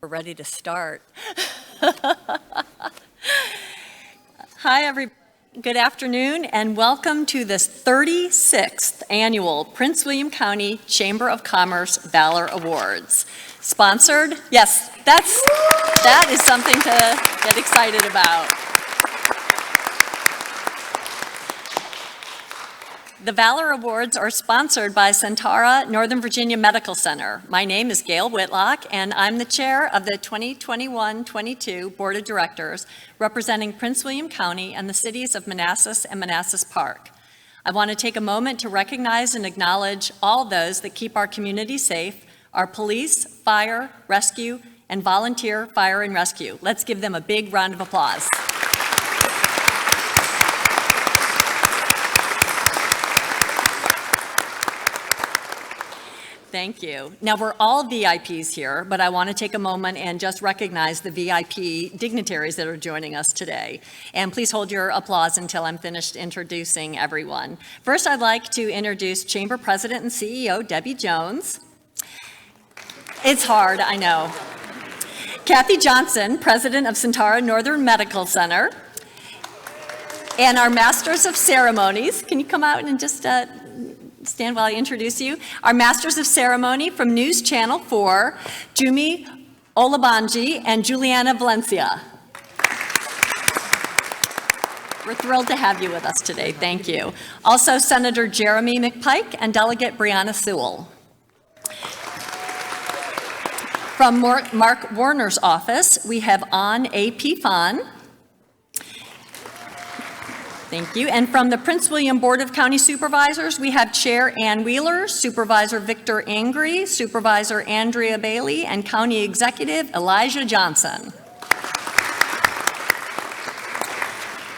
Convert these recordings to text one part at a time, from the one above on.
We're ready to start. Hi, everybody. Good afternoon, and welcome to this 36th annual Prince William County Chamber of Commerce Valor Awards. Sponsored? Yes, that is something to get excited about. The Valor Awards are sponsored by Centara Northern Virginia Medical Center. My name is Gail Whitlock, and I'm the chair of the 2021-22 Board of Directors, representing Prince William County and the cities of Manassas and Manassas Park. I want to take a moment to recognize and acknowledge all those that keep our community safe, our police, fire, rescue, and volunteer fire and rescue. Let's give them a big round of applause. Thank you. Now, we're all VIPs here, but I want to take a moment and just recognize the VIP dignitaries that are joining us today. And please hold your applause until I'm finished introducing everyone. First, I'd like to introduce Chamber President and CEO Debbie Jones. It's hard, I know. Kathy Johnson, President of Centara Northern Medical Center. And our Masters of Ceremonies. Can you come out and just stand while I introduce you? Our Masters of Ceremony from News Channel 4, Jumi Olabanji and Juliana Valencia. We're thrilled to have you with us today. Thank you. Also, Senator Jeremy McPike and Delegate Brianna Sewell. From Mark Warner's office, we have An A.P. Fan. Thank you. And from the Prince William Board of County Supervisors, we have Chair Ann Wheeler, Supervisor Victor Angry, Supervisor Andrea Bailey, and County Executive Elijah Johnson.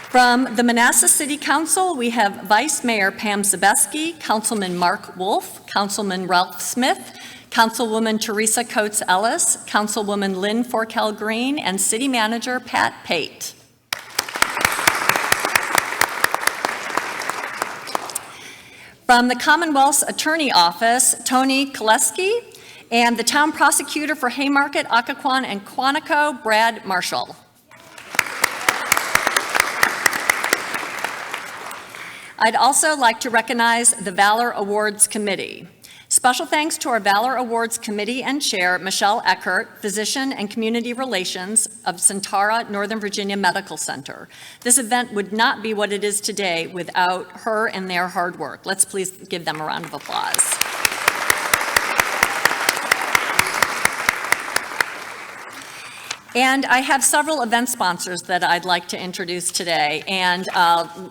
From the Manassas City Council, we have Vice Mayor Pam Zabeski, Councilman Mark Wolf, Councilman Ralph Smith, Councilwoman Teresa Coates Ellis, Councilwoman Lynn Forkel Green, and City Manager Pat Pate. From the Commonwealth's Attorney Office, Tony Koleski, and the Town Prosecutor for Haymarket, Occoquan, and Quantico, Brad Marshall. I'd also like to recognize the Valor Awards Committee. Special thanks to our Valor Awards Committee and Chair, Michelle Eckert, Physician and Community Relations of Centara Northern Virginia Medical Center. This event would not be what it is today without her and their hard work. Let's please give them a round of applause. And I have several event sponsors that I'd like to introduce today, and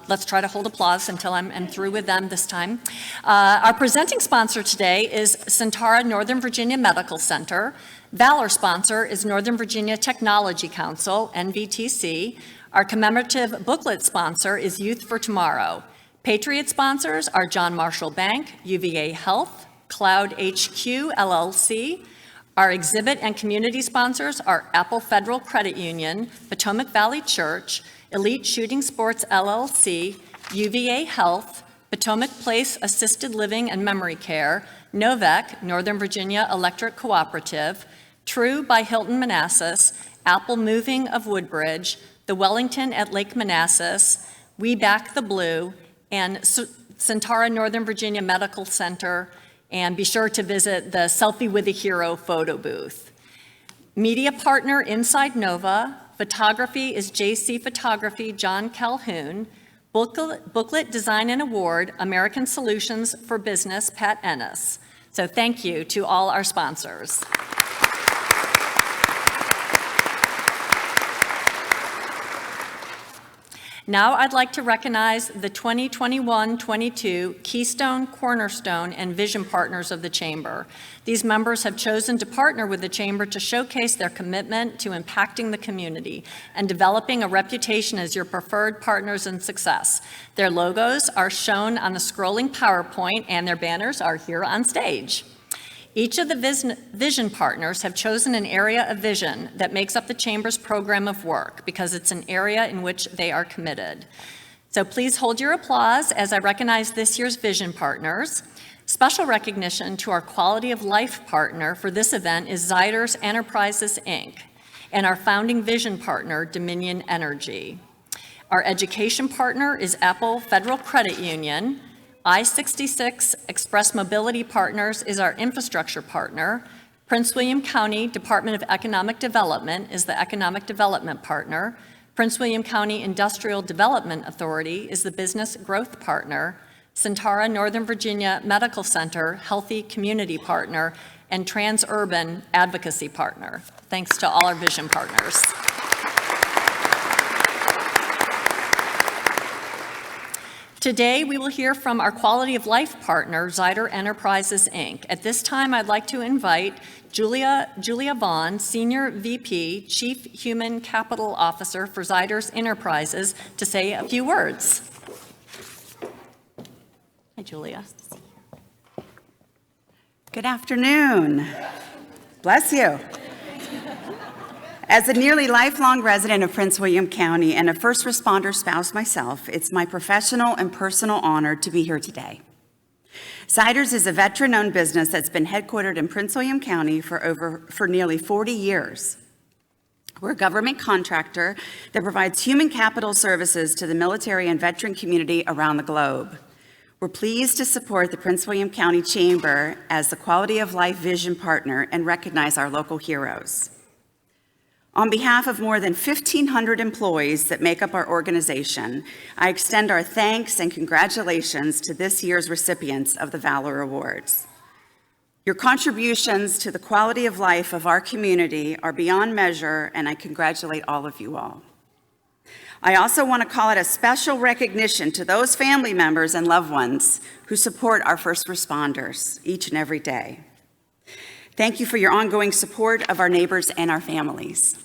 let's try to hold applause until I'm through with them this time. Our presenting sponsor today is Centara Northern Virginia Medical Center. Valor sponsor is Northern Virginia Technology Council, NVTC. Our commemorative booklet sponsor is Youth for Tomorrow. Patriot sponsors are John Marshall Bank, UVA Health, Cloud HQ LLC. Our exhibit and community sponsors are Apple Federal Credit Union, Potomac Valley Church, Elite Shooting Sports LLC, UVA Health, Potomac Place Assisted Living and Memory Care, Novec, Northern Virginia Electric Cooperative, True by Hylton Manassas, Apple Moving of Woodbridge, the Wellington at Lake Manassas, We Back the Blue, and Centara Northern Virginia Medical Center. And be sure to visit the Selfie with a Hero photo booth. Media partner Inside Nova. Photography is JC Photography, John Calhoun. Booklet Design and Award, American Solutions for Business, Pat Ennis. So thank you to all our sponsors. Now I'd like to recognize the 2021-22 Keystone, Cornerstone, and Vision Partners of the Chamber. These members have chosen to partner with the Chamber to showcase their commitment to impacting the community and developing a reputation as your preferred partners in success. Their logos are shown on the scrolling PowerPoint, and their banners are here on stage. Each of the vision partners have chosen an area of vision that makes up the Chamber's program of work because it's an area in which they are committed. So please hold your applause as I recognize this year's vision partners. Special recognition to our Quality of Life partner for this event is Zyders Enterprises, Inc., and our founding vision partner, Dominion Energy. Our education partner is Apple Federal Credit Union. I-66 Express Mobility Partners is our infrastructure partner. Prince William County Department of Economic Development is the economic development partner. Prince William County Industrial Development Authority is the business growth partner. Centara Northern Virginia Medical Center, healthy community partner, and Transurban advocacy partner. Thanks to all our vision partners. Today, we will hear from our Quality of Life partner, Zyder Enterprises, Inc. At this time, I'd like to invite Julia Vaughn, Senior VP, Chief Human Capital Officer for Zyders Enterprises, to say a few words. Hi, Julia. Good afternoon. Bless you. As a nearly lifelong resident of Prince William County and a first responder spouse myself, it's my professional and personal honor to be here today. Zyders is a veteran-owned business that's been headquartered in Prince William County for nearly 40 years. We're a government contractor that provides human capital services to the military and veteran community around the globe. We're pleased to support the Prince William County Chamber as the Quality of Life Vision Partner and recognize our local heroes. On behalf of more than 1,500 employees that make up our organization, I extend our thanks and congratulations to this year's recipients of the Valor Awards. Your contributions to the quality of life of our community are beyond measure, and I congratulate all of you all. I also want to call out a special recognition to those family members and loved ones who support our first responders each and every day. Thank you for your ongoing support of our neighbors and our families.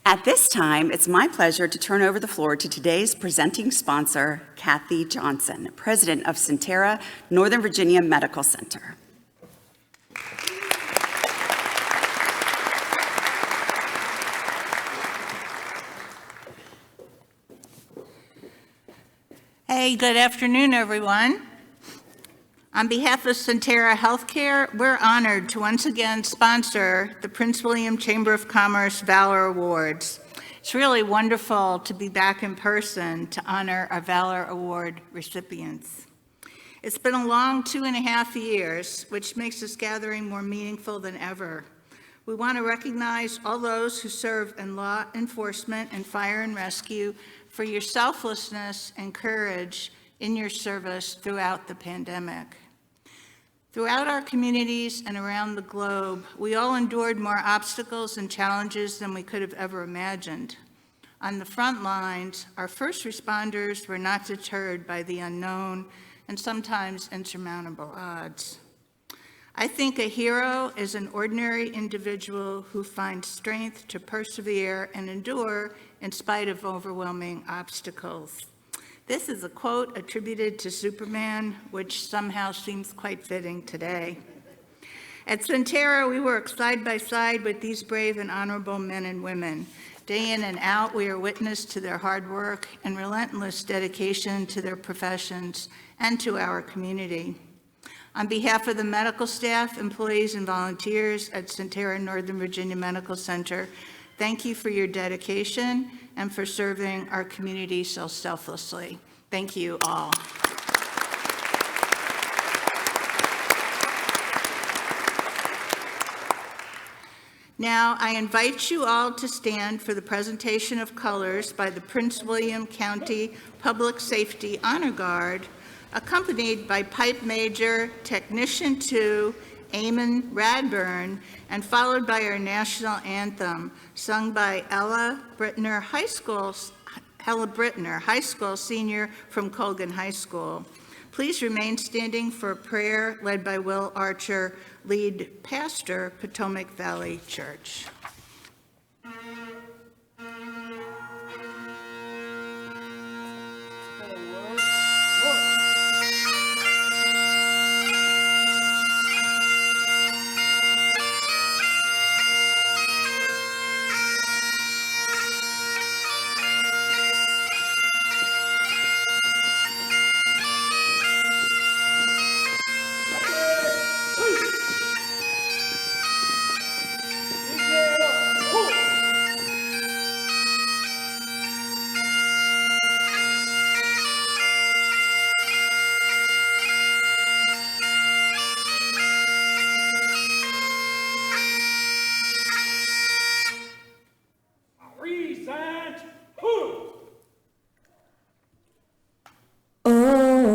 At this time, it's my pleasure to turn over the floor to today's presenting sponsor, Kathy Johnson, President of Centara Northern Virginia Medical Center. Hey, good afternoon, everyone. On behalf of Centara Healthcare, we're honored to once again sponsor the Prince William Chamber of Commerce Valor Awards. It's really wonderful to be back in person to honor our Valor Award recipients. It's been a long 2.5 years, which makes this gathering more meaningful than ever. We want to recognize all those who serve in law enforcement and fire and rescue for your selflessness and courage in your service throughout the pandemic. Throughout our communities and around the globe, we all endured more obstacles and challenges than we could have ever imagined. On the front lines, our first responders were not deterred by the unknown and sometimes insurmountable odds. I think a hero is an ordinary individual who finds strength to persevere and endure in spite of overwhelming obstacles. This is a quote attributed to Superman, which somehow seems quite fitting today. At Centara, we work side by side with these brave and honorable men and women. Day in and out, we are witness to their hard work and relentless dedication to their professions and to our community. On behalf of the medical staff, employees, and volunteers at Centara Northern Virginia Medical Center, thank you for your dedication and for serving our community so selflessly. Thank you all. Now, I invite you all to stand for the presentation of colors by the Prince William County Public Safety Honor Guard, accompanied by Pipe Major Technician 2, Eamon Radburn, and followed by our national anthem, sung by Ella Brittner, High School senior from Colgan High School. Please remain standing for a prayer led by Will Archer, lead pastor, Potomac Valley Church.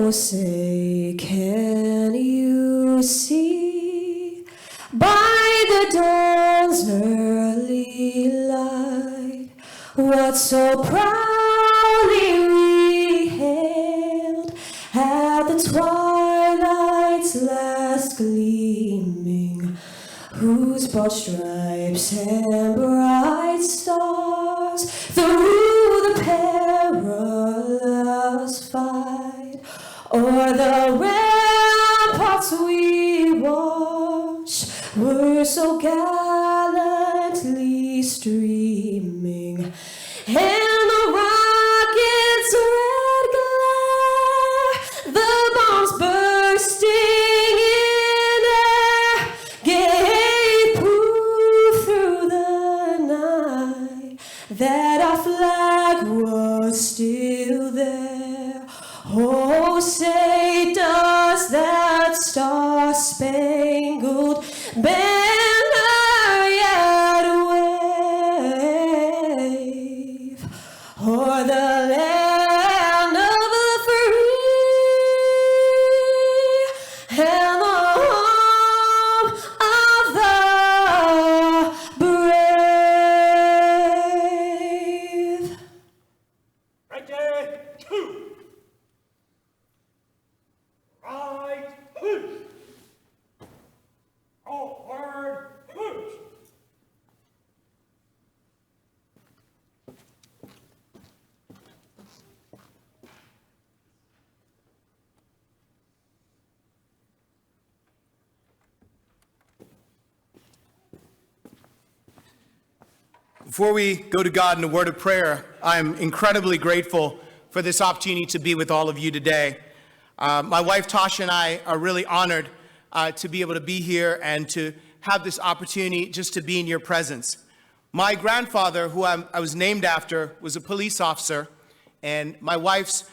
Oh, say, can you see by the dawn's early light what so proudly we hailed at the twilight's last gleaming, whose broad stripes and bright stars through the perilous fight o'er the ramparts we watched were so gallantly streaming, and the rocket's red glare, the bombs bursting in air, gave proof through the night that our flag was still there. Oh, say, does that star-spangled banner yet wave o'er the land of the free and the home of the brave? Ready, two. Right, push. Forward, push. Before we go to God in a word of prayer, I'm incredibly grateful for this opportunity to be with all of you today. My wife Tasha and I are really honored to be able to be here and to have this opportunity just to be in your presence. My grandfather, who I was named after, was a police officer, and my wife's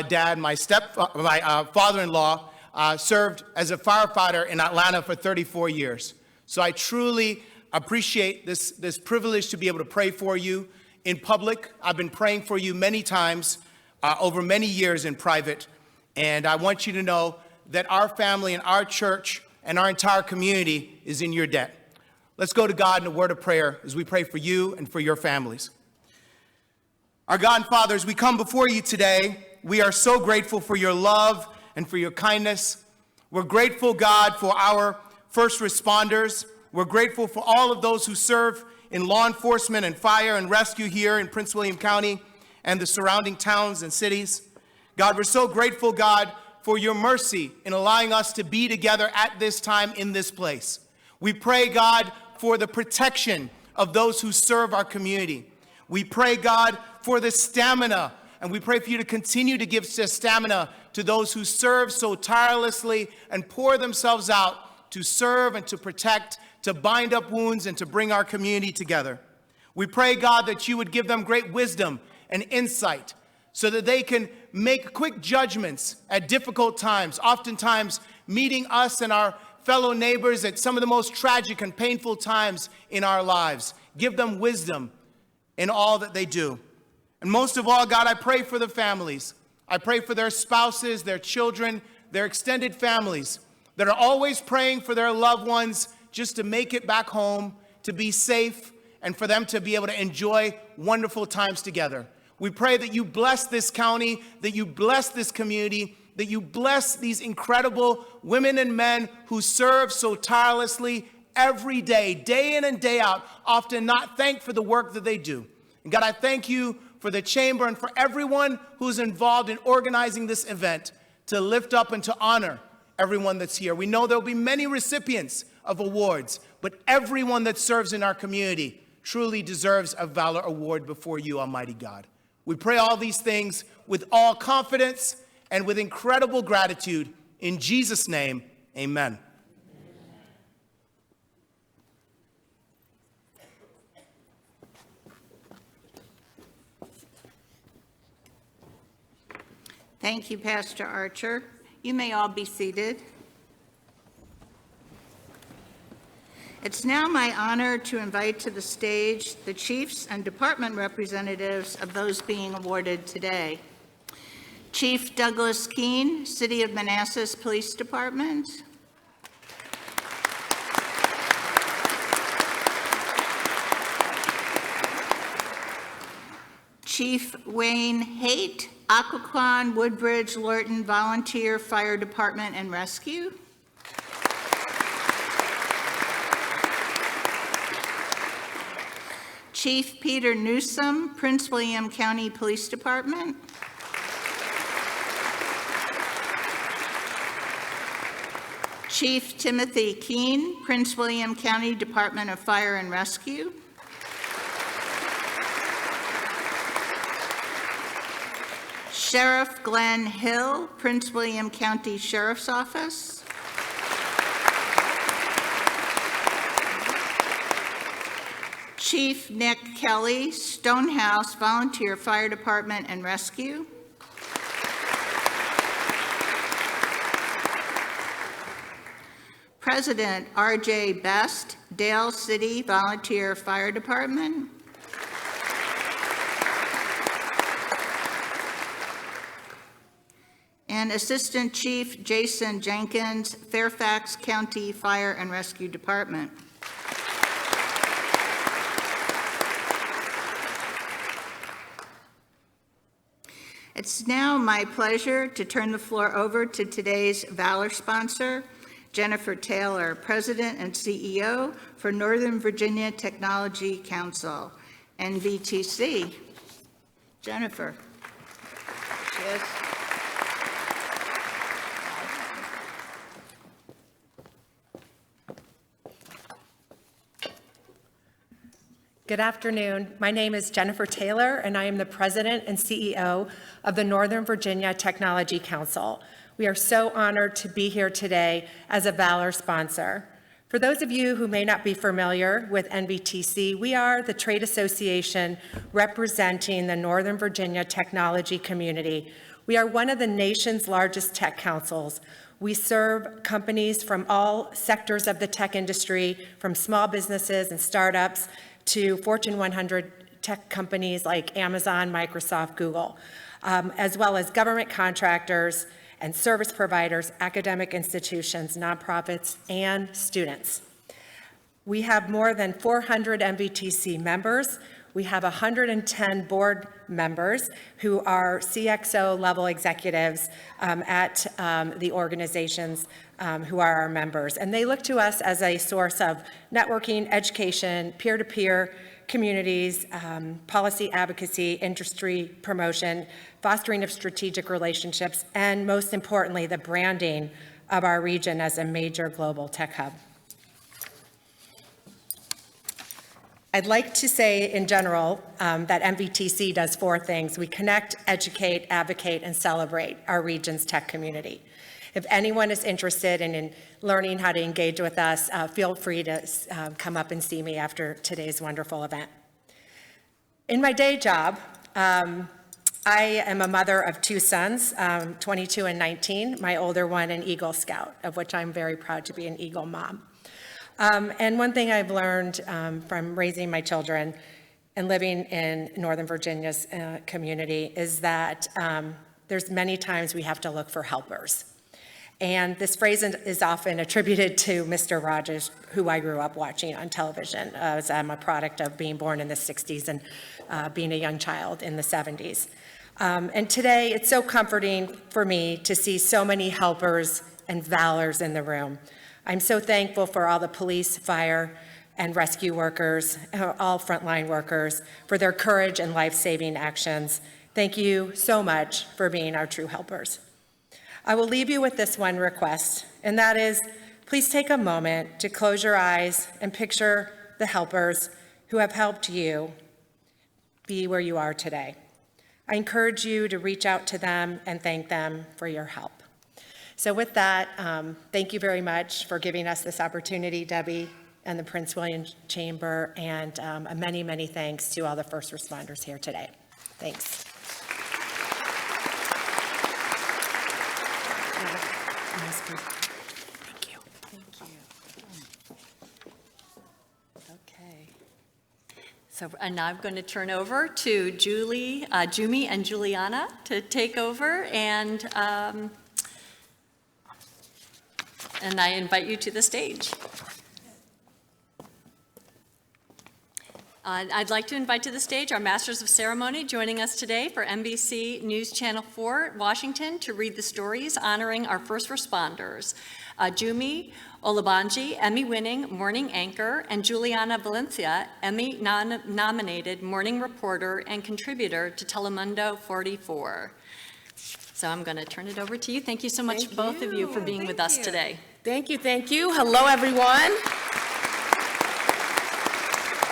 dad, my father-in-law, served as a firefighter in Atlanta for 34 years. So I truly appreciate this privilege to be able to pray for you in public. I've been praying for you many times over many years in private, and I want you to know that our family and our church and our entire community is in your debt. Let's go to God in a word of prayer as we pray for you and for your families. Our God and Father, as we come before you today, we are so grateful for your love and for your kindness. We're grateful, God, for our first responders. We're grateful for all of those who serve in law enforcement and fire and rescue here in Prince William County and the surrounding towns and cities. God, we're so grateful, God, for your mercy in allowing us to be together at this time in this place. We pray, God, for the protection of those who serve our community. We pray, God, for the stamina, and we pray for you to continue to give stamina to those who serve so tirelessly and pour themselves out to serve and to protect, to bind up wounds and to bring our community together. We pray, God, that you would give them great wisdom and insight so that they can make quick judgments at difficult times, oftentimes meeting us and our fellow neighbors at some of the most tragic and painful times in our lives. Give them wisdom in all that they do. And most of all, God, I pray for the families. I pray for their spouses, their children, their extended families that are always praying for their loved ones just to make it back home, to be safe, and for them to be able to enjoy wonderful times together. We pray that you bless this county, that you bless this community, that you bless these incredible women and men who serve so tirelessly every day, day in and day out, often not thanked for the work that they do. And God, I thank you for the chamber and for everyone who's involved in organizing this event to lift up and to honor everyone that's here. We know there'll be many recipients of awards, but everyone that serves in our community truly deserves a Valor Award before you, Almighty God. We pray all these things with all confidence and with incredible gratitude. In Jesus' name, amen. Thank you, Pastor Archer. You may all be seated. It's now my honor to invite to the stage the chiefs and department representatives of those being awarded today. Chief Douglas Keene, City of Manassas Police Department. Chief Wayne Haight, Occoquan, Woodbridge, Lurton Volunteer Fire Department and Rescue. Chief Peter Newsom, Prince William County Police Department. Chief Timothy Keene, Prince William County Department of Fire and Rescue. Sheriff Glenn Hill, Prince William County Sheriff's Office. Chief Nick Kelly, Stonehouse Volunteer Fire Department and Rescue. President R.J. Best, Dale City Volunteer Fire Department. And Assistant Chief Jason Jenkins, Fairfax County Fire and Rescue Department. It's now my pleasure to turn the floor over to today's Valor sponsor, Jennifer Taylor, President and CEO for Northern Virginia Technology Council, NVTC. Jennifer. Yes. Good afternoon. My name is Jennifer Taylor, and I am the President and CEO of the Northern Virginia Technology Council. We are so honored to be here today as a Valor sponsor. For those of you who may not be familiar with NVTC, we are the trade association representing the Northern Virginia technology community. We are one of the nation's largest tech councils. We serve companies from all sectors of the tech industry, from small businesses and startups to Fortune 100 tech companies like Amazon, Microsoft, Google, as well as government contractors and service providers, academic institutions, nonprofits, and students. We have more than 400 MVTC members. We have 110 board members who are CXO level executives at the organizations who are our members. And they look to us as a source of networking, education, peer-to-peer communities, policy advocacy, industry promotion, fostering of strategic relationships, and most importantly, the branding of our region as a major global tech hub. I'd like to say in general that MVTC does 4 things. We connect, educate, advocate, and celebrate our region's tech community. If anyone is interested in learning how to engage with us, feel free to come up and see me after today's wonderful event. In my day job, I am a mother of 2 sons, 22 and 19, my older one an Eagle Scout, of which I'm very proud to be an Eagle mom. And one thing I've learned from raising my children and living in Northern Virginia's community is that there's many times we have to look for helpers. And this phrase is often attributed to Mr. Rogers, who I grew up watching on television, as I'm a product of being born in the 60s and being a young child in the 70s. And today, it's so comforting for me to see so many helpers and valors in the room. I'm so thankful for all the police, fire, and rescue workers, all frontline workers, for their courage and life-saving actions. Thank you so much for being our true helpers. I will leave you with this one request, and that is, please take a moment to close your eyes and picture the helpers who have helped you be where you are today. I encourage you to reach out to them and thank them for your help. So with that, thank you very much for giving us this opportunity, Debbie and the Prince William Chamber, and many, many thanks to all the first responders here today. Thanks. Thank you. Thank you. Okay. So, and now I'm going to turn over to Jumi and Juliana to take over, and I invite you to the stage. I'd like to invite to the stage our Masters of Ceremony joining us today for NBC News Channel 4, Washington, to read the stories honoring our first responders. Jumi Olabanji, Emmy-winning morning anchor, and Juliana Valencia, Emmy-nominated morning reporter and contributor to Telemundo 44. So I'm going to turn it over to you. Thank you so much, both of you, for being with us today. Thank you, thank you. Hello, everyone.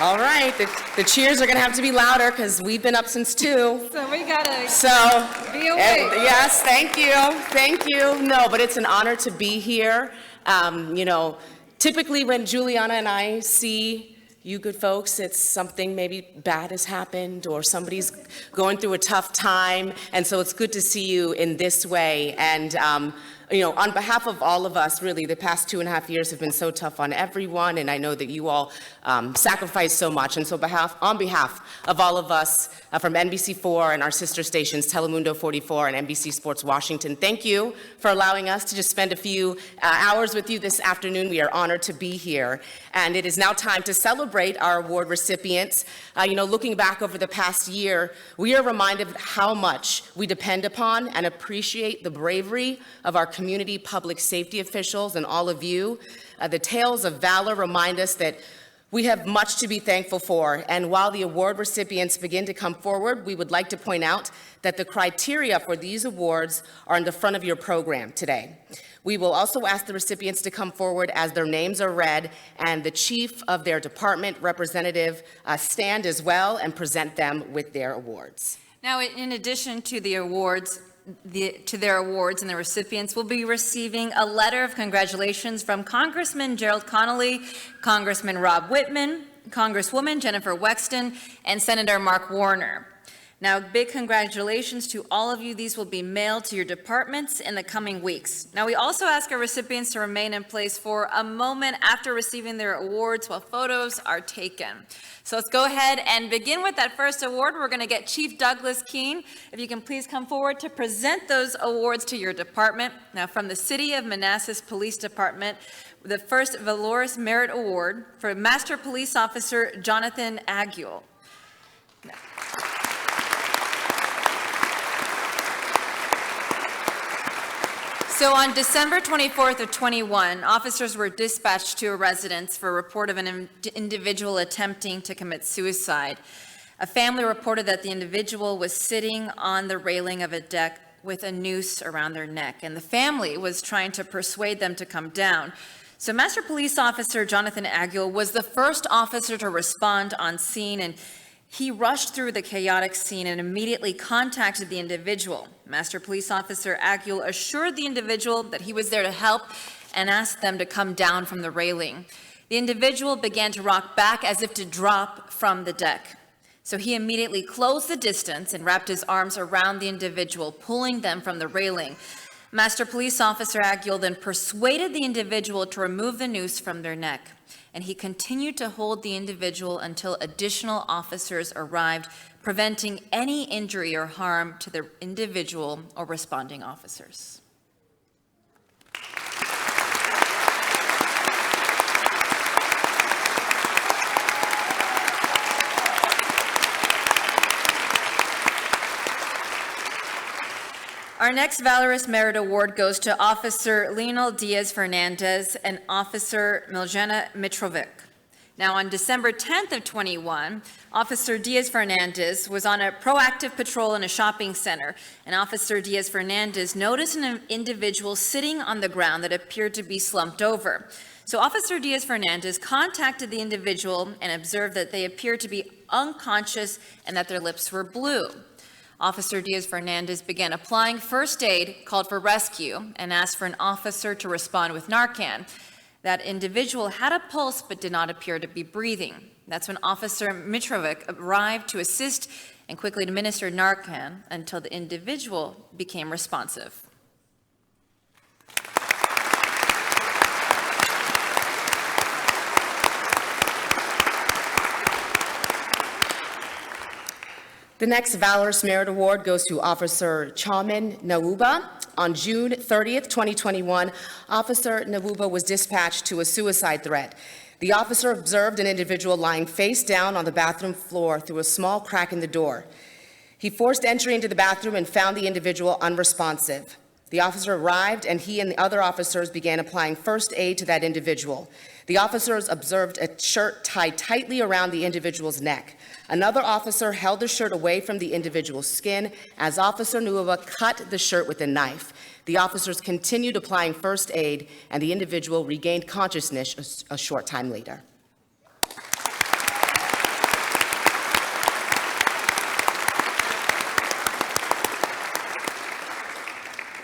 All right, the cheers are going to have to be louder because we've been up since 2. So we gotta be awake. Yes, thank you. No, but it's an honor to be here. Typically when Juliana and I see you good folks, it's something maybe bad has happened or somebody's going through a tough time. And so it's good to see you in this way. And on behalf of all of us, really, the past 2.5 years have been so tough on everyone, and I know that you all sacrificed so much. And so on behalf of all of us from NBC4 and our sister stations, Telemundo 44 and NBC Sports Washington, thank you for allowing us to just spend a few hours with you this afternoon. We are honored to be here. And it is now time to celebrate our award recipients. Looking back over the past year, we are reminded of how much we depend upon and appreciate the bravery of our community public safety officials and all of you. The tales of valor remind us that we have much to be thankful for. And while the award recipients begin to come forward, we would like to point out that the criteria for these awards are in the front of your program today. We will also ask the recipients to come forward as their names are read, and the chief of their department representative stand as well and present them with their awards. Now, in addition to the awards, their awards, and the recipients will be receiving a letter of congratulations from Congressman Gerald Connolly, Congressman Rob Whitman, Congresswoman Jennifer Wexton, and Senator Mark Warner. Now, big congratulations to all of you. These will be mailed to your departments in the coming weeks. Now, we also ask our recipients to remain in place for a moment after receiving their awards while photos are taken. So let's go ahead and begin with that first award. We're going to get Chief Douglas Keene. If you can please come forward to present those awards to your department. Now, from the City of Manassas Police Department, the first Valor Merit Award for Master Police Officer Jonathan Aguil. So on December 24th of 21, officers were dispatched to a residence for a report of an individual attempting to commit suicide. A family reported that the individual was sitting on the railing of a deck with a noose around their neck, and the family was trying to persuade them to come down. So Master Police Officer Jonathan Aguil was the first officer to respond on scene, and he rushed through the chaotic scene and immediately contacted the individual. Master Police Officer Aguil assured the individual that he was there to help and asked them to come down from the railing. The individual began to rock back as if to drop from the deck. So he immediately closed the distance and wrapped his arms around the individual, pulling them from the railing. Master Police Officer Aguil then persuaded the individual to remove the noose from their neck, and he continued to hold the individual until additional officers arrived, preventing any injury or harm to the individual or responding officers. Our next Valorous Merit Award goes to Officer Lionel Diaz-Fernandez and Officer Miljana Mitrovic. Now, on December 10th of 21, Officer Diaz-Fernandez was on a proactive patrol in a shopping center, and Officer Diaz-Fernandez noticed an individual sitting on the ground that appeared to be slumped over. So Officer Diaz-Fernandez contacted the individual and observed that they appeared to be unconscious and that their lips were blue. Officer Diaz-Fernandez began applying first aid, called for rescue, and asked for an officer to respond with Narcan. That individual had a pulse but did not appear to be breathing. That's when Officer Mitrovic arrived to assist and quickly administered Narcan until the individual became responsive. The next Valorous Merit Award goes to Officer Chaman Nawuba. On June 30th, 2021, Officer Nawuba was dispatched to a suicide threat. The officer observed an individual lying face down on the bathroom floor through a small crack in the door. He forced entry into the bathroom and found the individual unresponsive. The officer arrived, and he and the other officers began applying first aid to that individual. The officers observed a shirt tied tightly around the individual's neck. Another officer held the shirt away from the individual's skin as Officer Nuova cut the shirt with a knife. The officers continued applying first aid, and the individual regained consciousness a short time later.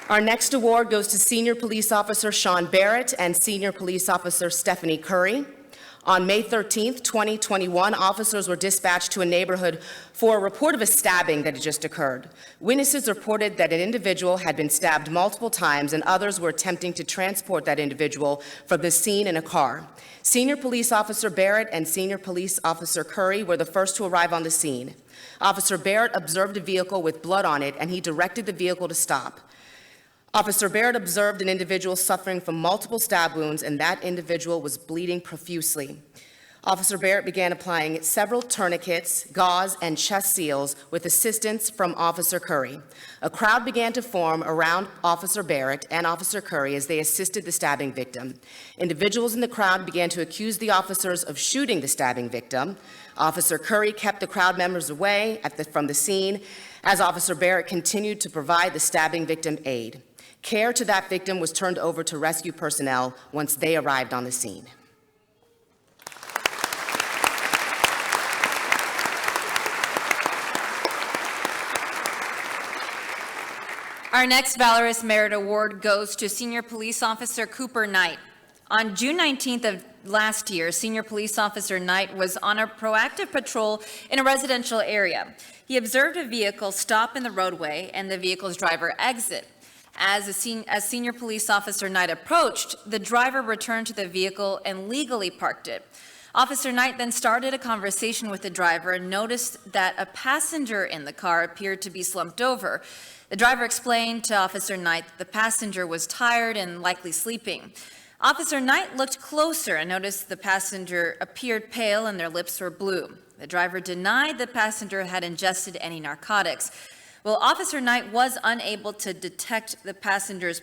Our next award goes to Senior Police Officer Sean Barrett and Senior Police Officer Stephanie Curry. On May 13th, 2021, officers were dispatched to a neighborhood for a report of a stabbing that had just occurred. Witnesses reported that an individual had been stabbed multiple times and others were attempting to transport that individual from the scene in a car. Senior Police Officer Barrett and Senior Police Officer Curry were the first to arrive on the scene. Officer Barrett observed a vehicle with blood on it, and he directed the vehicle to stop. Officer Barrett observed an individual suffering from multiple stab wounds, and that individual was bleeding profusely. Officer Barrett began applying several tourniquets, gauze, and chest seals with assistance from Officer Curry. A crowd began to form around Officer Barrett and Officer Curry as they assisted the stabbing victim. Individuals in the crowd began to accuse the officers of shooting the stabbing victim. Officer Curry kept the crowd members away from the scene as Officer Barrett continued to provide the stabbing victim aid. Care to that victim was turned over to rescue personnel once they arrived on the scene. Our next Valorous Merit Award goes to Senior Police Officer Cooper Knight. On June 19th of last year, Senior Police Officer Knight was on a proactive patrol in a residential area. He observed a vehicle stop in the roadway and the vehicle's driver exit. As Senior Police Officer Knight approached, the driver returned to the vehicle and legally parked it. Officer Knight then started a conversation with the driver and noticed that a passenger in the car appeared to be slumped over. The driver explained to Officer Knight that the passenger was tired and likely sleeping. Officer Knight looked closer and noticed the passenger appeared pale and their lips were blue. The driver denied the passenger had ingested any narcotics. Well, Officer Knight was unable to detect the passenger's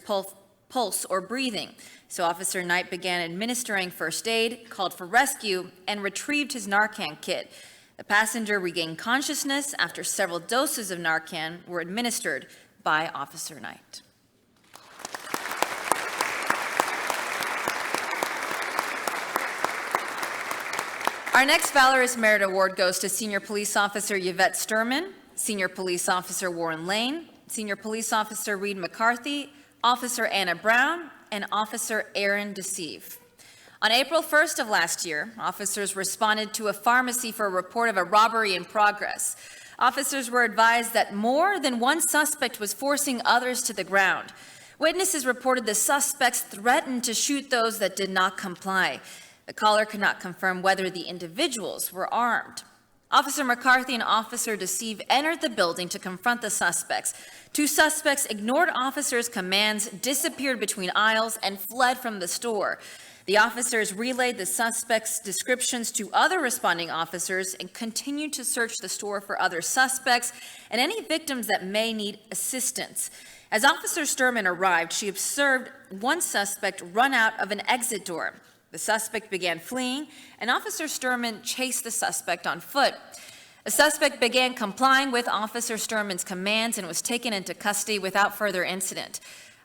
pulse or breathing, so Officer Knight began administering first aid, called for rescue, and retrieved his Narcan kit. The passenger regained consciousness after several doses of Narcan were administered by Officer Knight. Our next Valorous Merit Award goes to Senior Police Officer Yvette Sturman, Senior Police Officer Warren Lane, Senior Police Officer Reed McCarthy, Officer Anna Brown, and Officer Aaron Deceive. On April 1st of last year, officers responded to a pharmacy for a report of a robbery in progress. Officers were advised that more than one suspect was forcing others to the ground. Witnesses reported the suspects threatened to shoot those that did not comply. The caller could not confirm whether the individuals were armed. Officer McCarthy and Officer Deceive entered the building to confront the suspects. Two suspects ignored officers' commands, disappeared between aisles, and fled from the store. The officers relayed the suspects' descriptions to other responding officers and continued to search the store for other suspects and any victims that may need assistance. As Officer Sturman arrived, she observed one suspect run out of an exit door. The suspect began fleeing, and Officer Sturman chased the suspect on foot. The suspect began complying with Officer Sturman's commands and was taken into custody without further incident.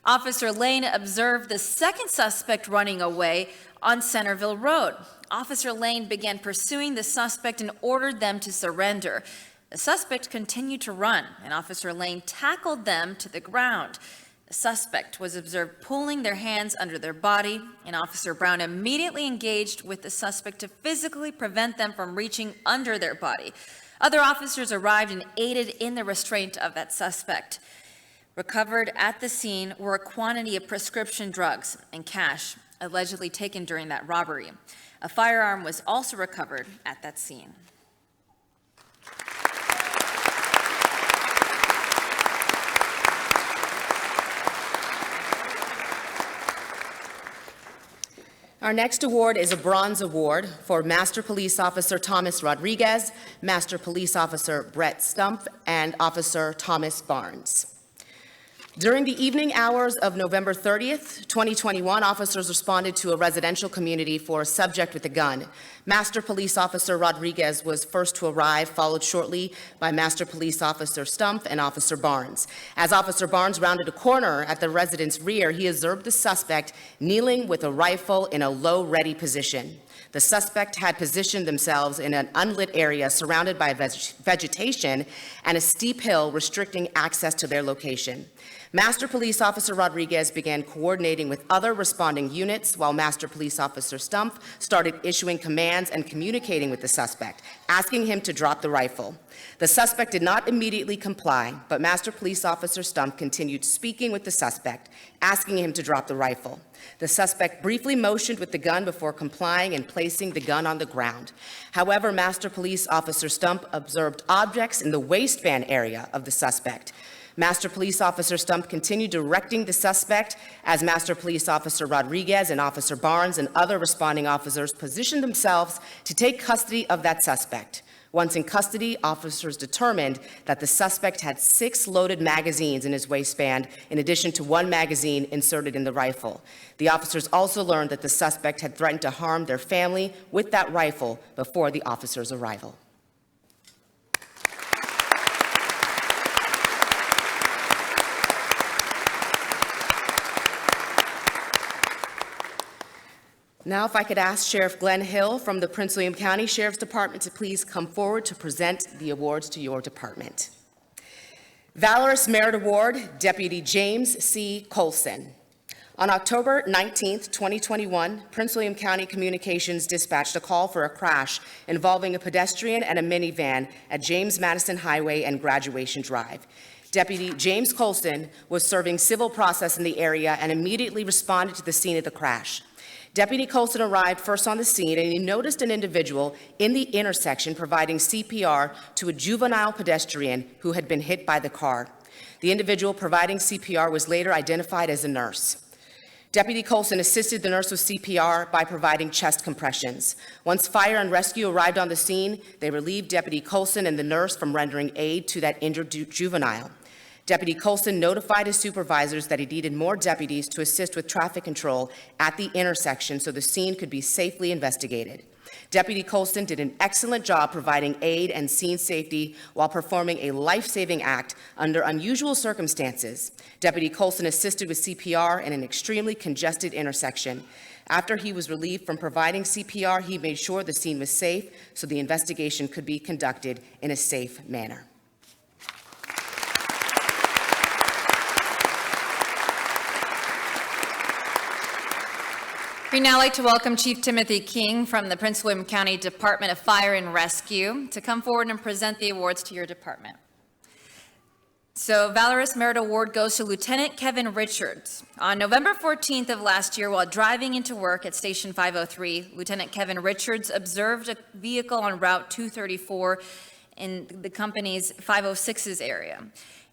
Officer Lane observed the second suspect running away on Centerville Road. Officer Lane began pursuing the suspect and ordered them to surrender. The suspect continued to run, and Officer Lane tackled them to the ground. The suspect was observed pulling their hands under their body, and Officer Brown immediately engaged with the suspect to physically prevent them from reaching under their body. Other officers arrived and aided in the restraint of that suspect. Recovered at the scene were a quantity of prescription drugs and cash allegedly taken during that robbery. A firearm was also recovered at that scene. Our next award is a bronze award for Master Police Officer Thomas Rodriguez, Master Police Officer Brett Stump, and Officer Thomas Barnes. During the evening hours of November 30th, 2021, officers responded to a residential community for a subject with a gun. Master Police Officer Rodriguez was first to arrive, followed shortly by Master Police Officer Stump and Officer Barnes. As Officer Barnes rounded a corner at the resident's rear, he observed the suspect kneeling with a rifle in a low ready position. The suspect had positioned themselves in an unlit area surrounded by vegetation and a steep hill restricting access to their location. Master Police Officer Rodriguez began coordinating with other responding units while Master Police Officer Stump started issuing commands and communicating with the suspect, asking him to drop the rifle. The suspect did not immediately comply, but Master Police Officer Stump continued speaking with the suspect, asking him to drop the rifle. The suspect briefly motioned with the gun before complying and placing the gun on the ground. However, Master Police Officer Stump observed objects in the waistband area of the suspect. Master Police Officer Stump continued directing the suspect as Master Police Officer Rodriguez and Officer Barnes and other responding officers positioned themselves to take custody of that suspect. Once in custody, officers determined that the suspect had 6 loaded magazines in his waistband, in addition to 1 magazine inserted in the rifle. The officers also learned that the suspect had threatened to harm their family with that rifle before the officers' arrival. Now, if I could ask Sheriff Glenn Hill from the Prince William County Sheriff's Department to please come forward to present the awards to your department. Valorous Merit Award, Deputy James C. Colson. On October 19th, 2021, Prince William County Communications dispatched a call for a crash involving a pedestrian and a minivan at James Madison Highway and Graduation Drive. Deputy James Colson was serving civil process in the area and immediately responded to the scene of the crash. Deputy Colson arrived first on the scene, and he noticed an individual in the intersection providing CPR to a juvenile pedestrian who had been hit by the car. The individual providing CPR was later identified as a nurse. Deputy Colson assisted the nurse with CPR by providing chest compressions. Once fire and rescue arrived on the scene, they relieved Deputy Colson and the nurse from rendering aid to that injured juvenile. Deputy Colson notified his supervisors that he needed more deputies to assist with traffic control at the intersection so the scene could be safely investigated. Deputy Colson did an excellent job providing aid and scene safety while performing a life-saving act under unusual circumstances. Deputy Colson assisted with CPR in an extremely congested intersection. After he was relieved from providing CPR, he made sure the scene was safe so the investigation could be conducted in a safe manner. We'd now like to welcome Chief Timothy King from the Prince William County Department of Fire and Rescue to come forward and present the awards to your department. So, Valorous Merit Award goes to Lieutenant Kevin Richards. On November 14th of last year, while driving into work at Station 503, Lieutenant Kevin Richards observed a vehicle on Route 234 in the company's 506's area.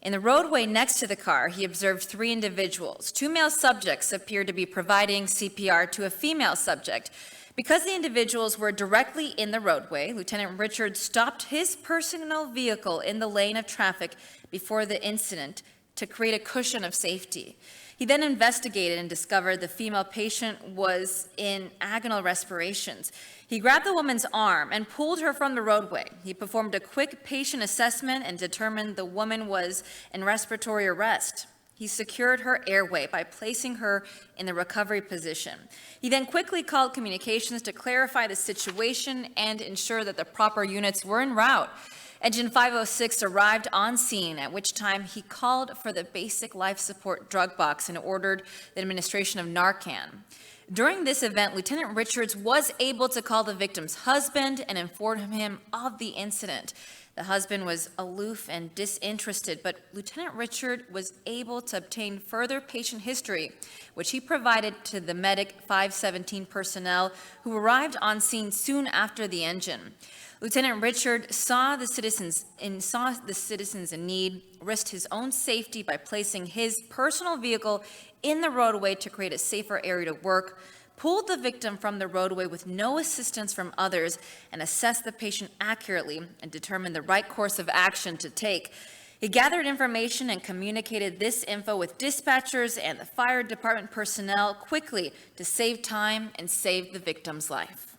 In the roadway next to the car, he observed 3 individuals. 2 male subjects appeared to be providing CPR to a female subject. Because the individuals were directly in the roadway, Lieutenant Richards stopped his personal vehicle in the lane of traffic before the incident to create a cushion of safety. He then investigated and discovered the female patient was in agonal respirations. He grabbed the woman's arm and pulled her from the roadway. He performed a quick patient assessment and determined the woman was in respiratory arrest. He secured her airway by placing her in the recovery position. He then quickly called communications to clarify the situation and ensure that the proper units were en route. Engine 506 arrived on scene, at which time he called for the basic life support drug box and ordered the administration of Narcan. During this event, Lieutenant Richards was able to call the victim's husband and inform him of the incident. The husband was aloof and disinterested, but Lieutenant Richard was able to obtain further patient history, which he provided to the medic 517 personnel who arrived on scene soon after the engine. Lieutenant Richard saw the citizens in need, risked his own safety by placing his personal vehicle in the roadway to create a safer area to work, pulled the victim from the roadway with no assistance from others, and assessed the patient accurately and determined the right course of action to take. He gathered information and communicated this info with dispatchers and the fire department personnel quickly to save time and save the victim's life.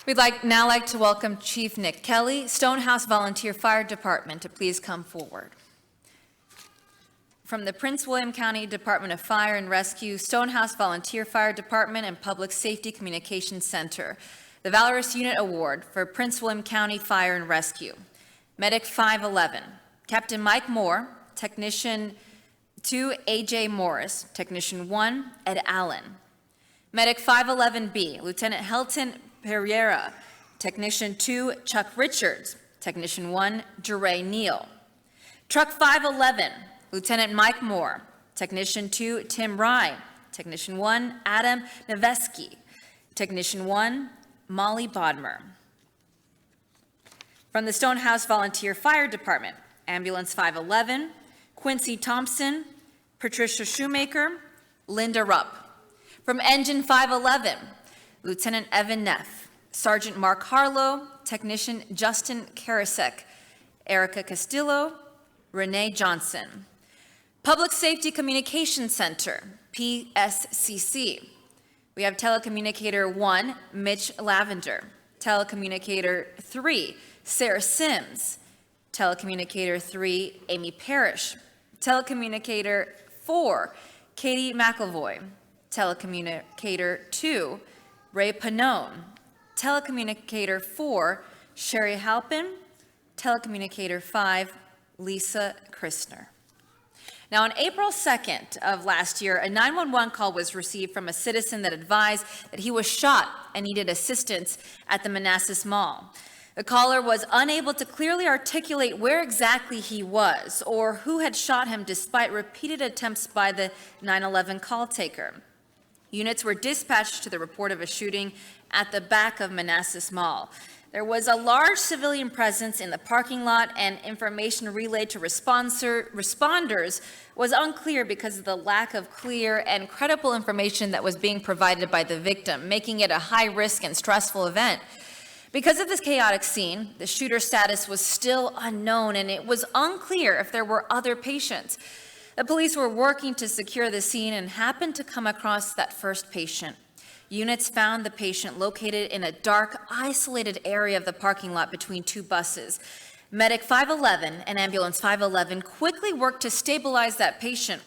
We'd now like to welcome Chief Nick Kelly, Stonehouse Volunteer Fire Department, to please come forward. From the Prince William County Department of Fire and Rescue, Stonehouse Volunteer Fire Department and Public Safety Communications Center, the Valorous Unit Award for Prince William County Fire and Rescue. Medic 511, Captain Mike Moore, Technician 2, A.J. Morris, Technician 1, Ed Allen. Medic 511B, Lieutenant Hylton Pereira, Technician 2, Chuck Richards, Technician 1, Jeray Neal. Truck 511, Lieutenant Mike Moore, Technician 2, Tim Rye, Technician 1, Adam Neveski, Technician 1, Molly Bodmer. From the Stonehouse Volunteer Fire Department, Ambulance 511, Quincy Thompson, Patricia Shoemaker, Linda Rupp. From Engine 511, Lieutenant Evan Neff, Sergeant Mark Harlow, Technician Justin Karasek, Erica Castillo, Renee Johnson. Public Safety Communications Center, PSCC. We have Telecommunicator 1, Mitch Lavender. Telecommunicator 3, Sarah Sims. Telecommunicator 3, Amy Parrish. Telecommunicator 4, Katie McElvoy. Telecommunicator 2, Ray Panone. Telecommunicator 4, Sherry Halpin. Telecommunicator 5, Lisa Christner. Now, on April 2nd of last year, a 911 call was received from a citizen that advised that he was shot and needed assistance at the Manassas Mall. The caller was unable to clearly articulate where exactly he was or who had shot him despite repeated attempts by the 911 call taker. Units were dispatched to the report of a shooting at the back of Manassas Mall. There was a large civilian presence in the parking lot, and information relayed to responders was unclear because of the lack of clear and credible information that was being provided by the victim, making it a high-risk and stressful event. Because of this chaotic scene, the shooter's status was still unknown, and it was unclear if there were other patients. The police were working to secure the scene and happened to come across that first patient. Units found the patient located in a dark, isolated area of the parking lot between two buses. Medic 511 and Ambulance 511 quickly worked to stabilize that patient.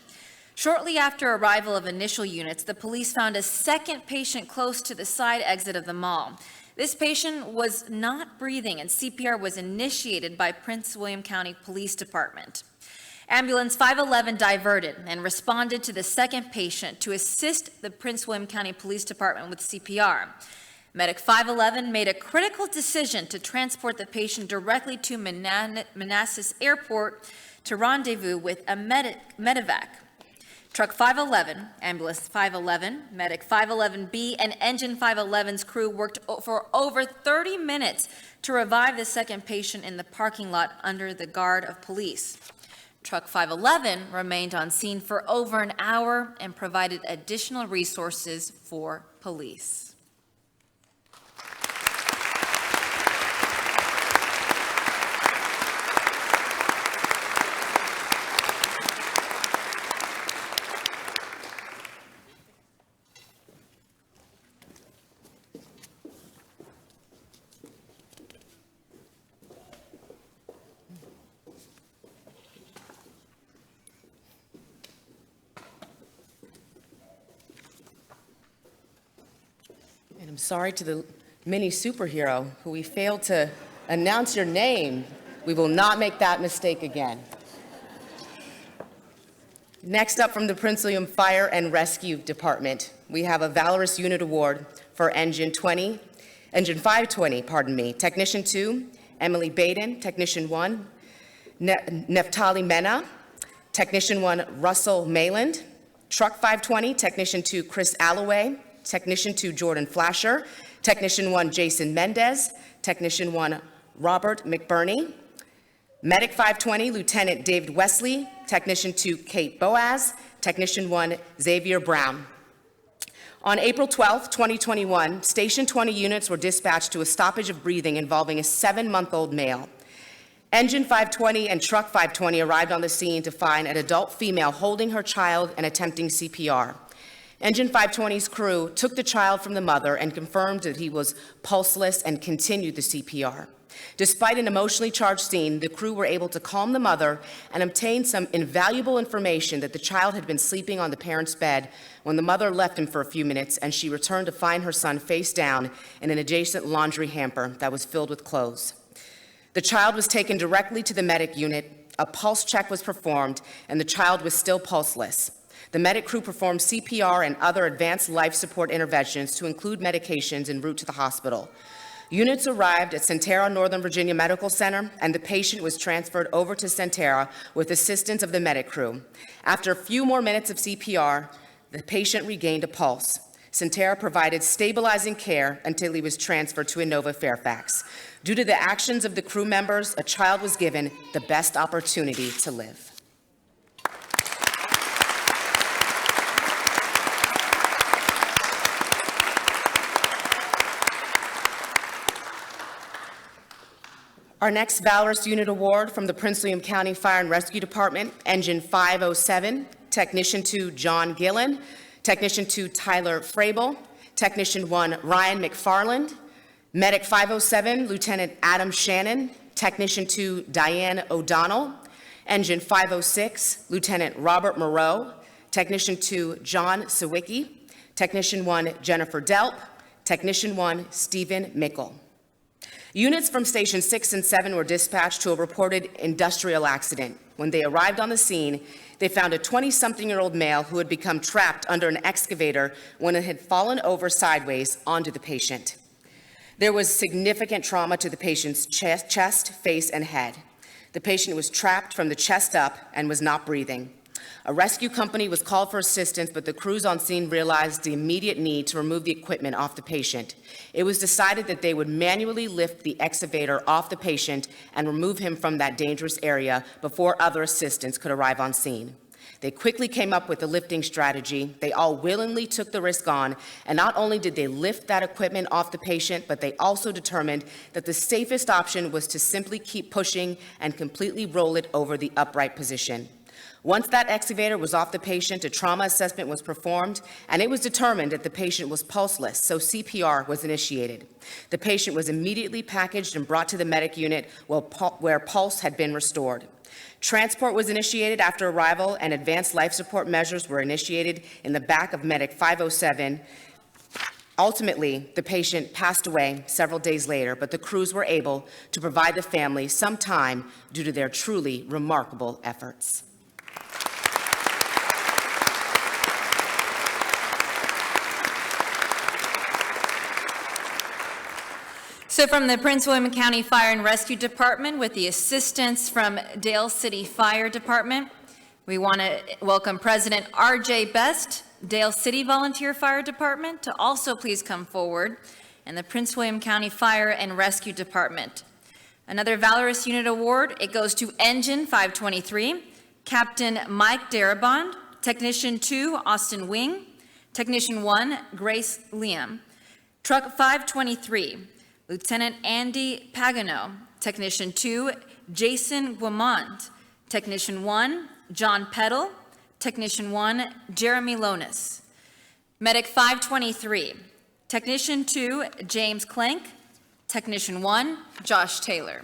Shortly after arrival of initial units, the police found a second patient close to the side exit of the mall. This patient was not breathing, and CPR was initiated by Prince William County Police Department. Ambulance 511 diverted and responded to the second patient to assist the Prince William County Police Department with CPR. Medic 511 made a critical decision to transport the patient directly to Manassas Airport to rendezvous with a medevac. Truck 511, Ambulance 511, Medic 511B, and Engine 511's crew worked for over 30 minutes to revive the second patient in the parking lot under the guard of police. Truck 511 remained on scene for over an hour and provided additional resources for police. And I'm sorry to the mini superhero who we failed to announce your name. We will not make that mistake again. Next up from the Prince William Fire and Rescue Department, we have a Valorous Unit Award for Engine 520, Technician 2, Emily Baden, Technician 1, Neftali Mena, Technician 1, Russell Mayland, Truck 520, Technician 2, Chris Alloway, Technician 2, Jordan Flasher, Technician 1, Jason Mendez, Technician 1, Robert McBurney, Medic 520, Lieutenant David Wesley. Technician 2, Kate Boaz. Technician 1, Xavier Brown. On April 12, 2021, Station 20 units were dispatched to a stoppage of breathing involving a 7-month-old male. Engine 520 and Truck 520 arrived on the scene to find an adult female holding her child and attempting CPR. Engine 520's crew took the child from the mother and confirmed that he was pulseless and continued the CPR. Despite an emotionally charged scene, the crew were able to calm the mother and obtain some invaluable information that the child had been sleeping on the parent's bed when the mother left him for a few minutes, and she returned to find her son face down in an adjacent laundry hamper that was filled with clothes. The child was taken directly to the medic unit, a pulse check was performed, and the child was still pulseless. The medic crew performed CPR and other advanced life support interventions to include medications en route to the hospital. Units arrived at Centera Northern Virginia Medical Center, and the patient was transferred over to Centera with assistance of the medic crew. After a few more minutes of CPR, the patient regained a pulse. Centera provided stabilizing care until he was transferred to Inova Fairfax. Due to the actions of the crew members, a child was given the best opportunity to live. Our next Valorous Unit Award from the Prince William County Fire and Rescue Department, Engine 507, Technician 2, John Gillen, Technician 2, Tyler Frabel, Technician 1, Ryan McFarland, Medic 507, Lieutenant Adam Shannon, Technician 2, Diane O'Donnell, Engine 506, Lieutenant Robert Moreau, Technician 2, John Sawicki, Technician 1, Jennifer Delp, Technician 1, Stephen Mickle. Units from Station 6 and 7 were dispatched to a reported industrial accident. When they arrived on the scene, they found a 20-something-year-old male who had become trapped under an excavator when it had fallen over sideways onto the patient. There was significant trauma to the patient's chest, face, and head. The patient was trapped from the chest up and was not breathing. A rescue company was called for assistance, but the crews on scene realized the immediate need to remove the equipment off the patient. It was decided that they would manually lift the excavator off the patient and remove him from that dangerous area before other assistance could arrive on scene. They quickly came up with a lifting strategy. They all willingly took the risk on, and not only did they lift that equipment off the patient, but they also determined that the safest option was to simply keep pushing and completely roll it over the upright position. Once that excavator was off the patient, a trauma assessment was performed, and it was determined that the patient was pulseless, so CPR was initiated. The patient was immediately packaged and brought to the medic unit where pulse had been restored. Transport was initiated after arrival, and advanced life support measures were initiated in the back of Medic 507. Ultimately, the patient passed away several days later, but the crews were able to provide the family some time due to their truly remarkable efforts. So from the Prince William County Fire and Rescue Department, with the assistance from Dale City Fire Department, we want to welcome President R.J. Best, Dale City Volunteer Fire Department, to also please come forward, and the Prince William County Fire and Rescue Department. Another Valorous Unit Award, it goes to Engine 523, Captain Mike Darabond, Technician 2, Austin Wing, Technician 1, Grace Liam, Truck 523, Lieutenant Andy Pagano, Technician 2, Jason Guimond, Technician 1, John Peddle, Technician 1, Jeremy Lonis. Medic 523, Technician 2, James Clank, Technician 1, Josh Taylor.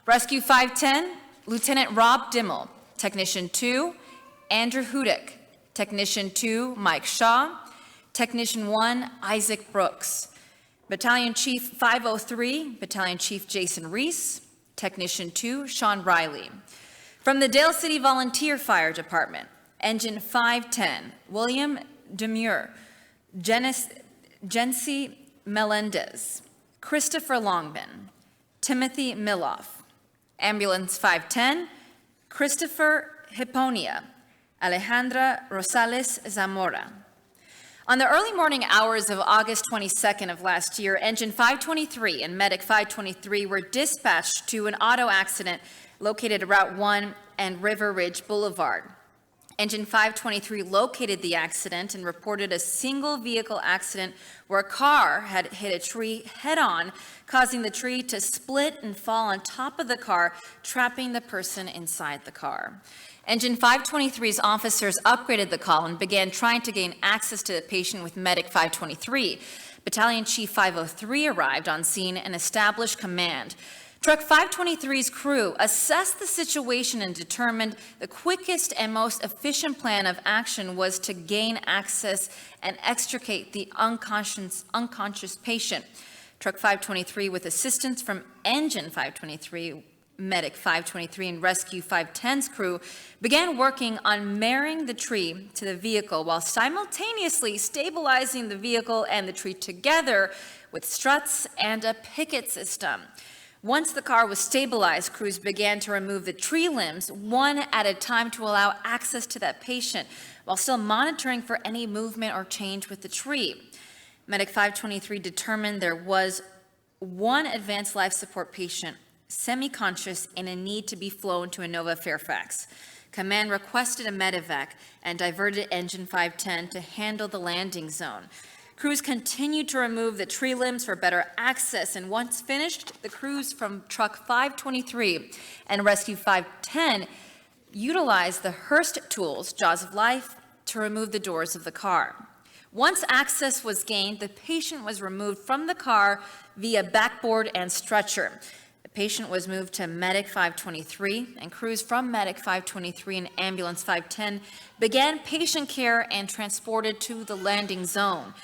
Rescue 510, Lieutenant Rob Dimmel, Technician 2, Andrew Hudick, Technician 2, Mike Shaw, Technician 1, Isaac Brooks. Battalion Chief 503, Battalion Chief Jason Reese, Technician 2, Sean Riley. From the Dale City Volunteer Fire Department, Engine 510, William Demure, Jency Melendez, Christopher Longman, Timothy Miloff. Ambulance 510, Christopher Hipponia, Alejandra Rosales Zamora. On the early morning hours of August 22nd of last year, Engine 523 and Medic 523 were dispatched to an auto accident located at Route 1 and River Ridge Boulevard. Engine 523 located the accident and reported a single vehicle accident where a car had hit a tree head-on, causing the tree to split and fall on top of the car, trapping the person inside the car. Engine 523's officers upgraded the call and began trying to gain access to the patient with Medic 523. Battalion Chief 503 arrived on scene and established command. Truck 523's crew assessed the situation and determined the quickest and most efficient plan of action was to gain access and extricate the unconscious patient. Truck 523, with assistance from Engine 523, Medic 523, and Rescue 510's crew, began working on marrying the tree to the vehicle while simultaneously stabilizing the vehicle and the tree together with struts and a picket system. Once the car was stabilized, crews began to remove the tree limbs one at a time to allow access to that patient while still monitoring for any movement or change with the tree. Medic 523 determined there was one advanced life support patient, semi-conscious and in need to be flown to Inova Fairfax. Command requested a medevac and diverted Engine 510 to handle the landing zone. Crews continued to remove the tree limbs for better access, and once finished, the crews from Truck 523 and Rescue 510 utilized the Hearst tools, Jaws of Life, to remove the doors of the car. Once access was gained, the patient was removed from the car via backboard and stretcher. The patient was moved to Medic 523, and crews from Medic 523 and Ambulance 510 began patient care and transported to the landing zone.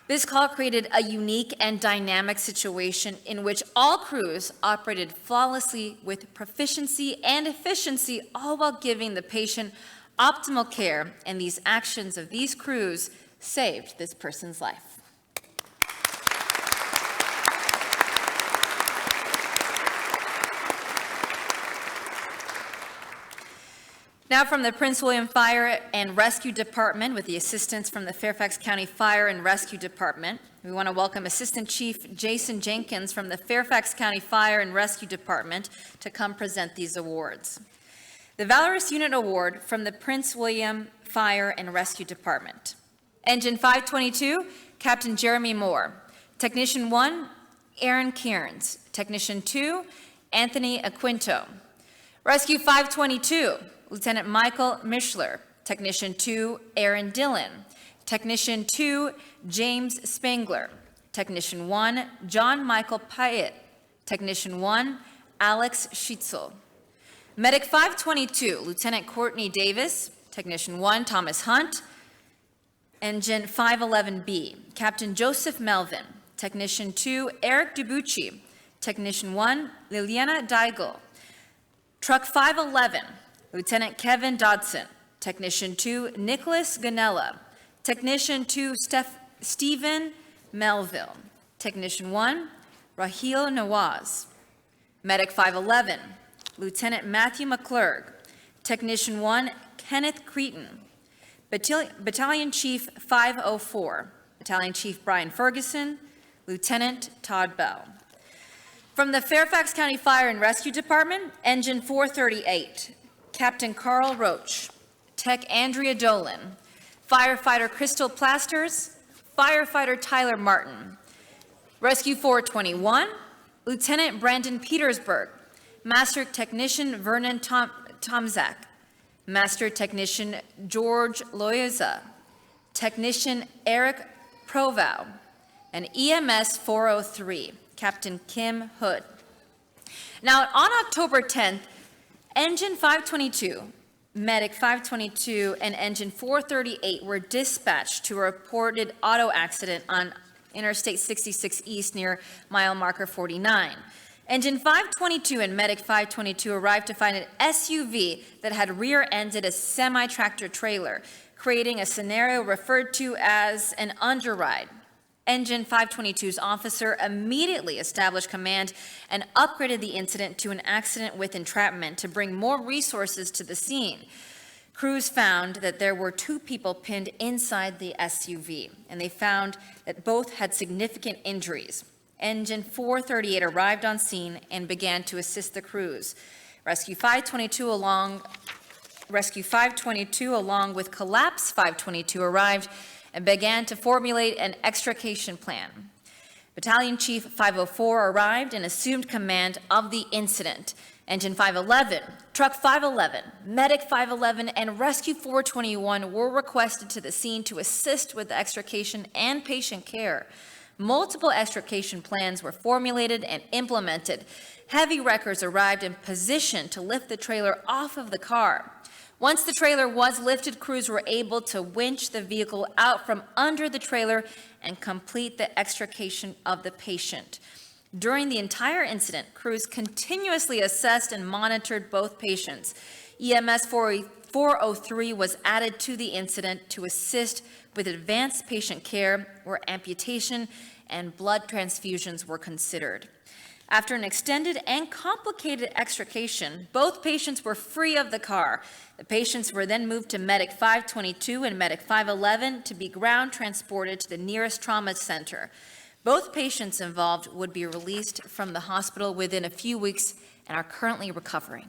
This call created a unique and dynamic situation in which all crews operated flawlessly with proficiency and efficiency, all while giving the patient optimal care, and these actions of these crews saved this person's life. Now from the Prince William Fire and Rescue Department, with the assistance from the Fairfax County Fire and Rescue Department, we want to welcome Assistant Chief Jason Jenkins from the Fairfax County Fire and Rescue Department to come present these awards. The Valorous Unit Award from the Prince William Fire and Rescue Department. Engine 522, Captain Jeremy Moore. Technician 1, Aaron Cairns. Technician 2, Anthony Aquinto. Rescue 522, Lieutenant Michael Mischler. Technician 2, Aaron Dillon. Technician 2, James Spangler. Technician 1, John Michael Pyatt. Technician 1, Alex Schitzel. Medic 522, Lieutenant Courtney Davis. Technician 1, Thomas Hunt. Engine 511B, Captain Joseph Melvin. Technician 2, Eric Dubucci. Technician 1, Liliana Deigel. Truck 511, Lieutenant Kevin Dodson. Technician 2, Nicholas Ganella. Technician 2, Stephen Melville. Technician 1, Raheel Nawaz. Medic 511, Lieutenant Matthew McClurg. Technician 1, Kenneth Cretan. Battalion Chief 504, Battalion Chief Brian Ferguson. Lieutenant Todd Bell. From the Fairfax County Fire and Rescue Department, Engine 438, Captain Carl Roach. Tech Andrea Dolan. Firefighter Crystal Plasters. Firefighter Tyler Martin. Rescue 421, Lieutenant Brandon Petersburg. Master Technician Vernon Tomzak. Master Technician George Loyoza. Technician Eric Provow. And EMS 403, Captain Kim Hood. Now, on October 10th, Engine 522, Medic 522, and Engine 438 were dispatched to a reported auto accident on Interstate 66 East near mile marker 49. Engine 522 and Medic 522 arrived to find an SUV that had rear-ended a semi-tractor trailer, creating a scenario referred to as an underride. Engine 522's officer immediately established command and upgraded the incident to an accident with entrapment to bring more resources to the scene. Crews found that there were 2 people pinned inside the SUV, and they found that both had significant injuries. Engine 438 arrived on scene and began to assist the crews. Rescue 522 along with Collapse 522 arrived and began to formulate an extrication plan. Battalion Chief 504 arrived and assumed command of the incident. Engine 511, Truck 511, Medic 511, and Rescue 421 were requested to the scene to assist with the extrication and patient care. Multiple extrication plans were formulated and implemented. Heavy wreckers arrived in position to lift the trailer off of the car. Once the trailer was lifted, crews were able to winch the vehicle out from under the trailer and complete the extrication of the patient. During the entire incident, crews continuously assessed and monitored both patients. EMS 403 was added to the incident to assist with advanced patient care where amputation and blood transfusions were considered. After an extended and complicated extrication, both patients were free of the car. The patients were then moved to Medic 522 and Medic 511 to be ground transported to the nearest trauma center. Both patients involved would be released from the hospital within a few weeks and are currently recovering.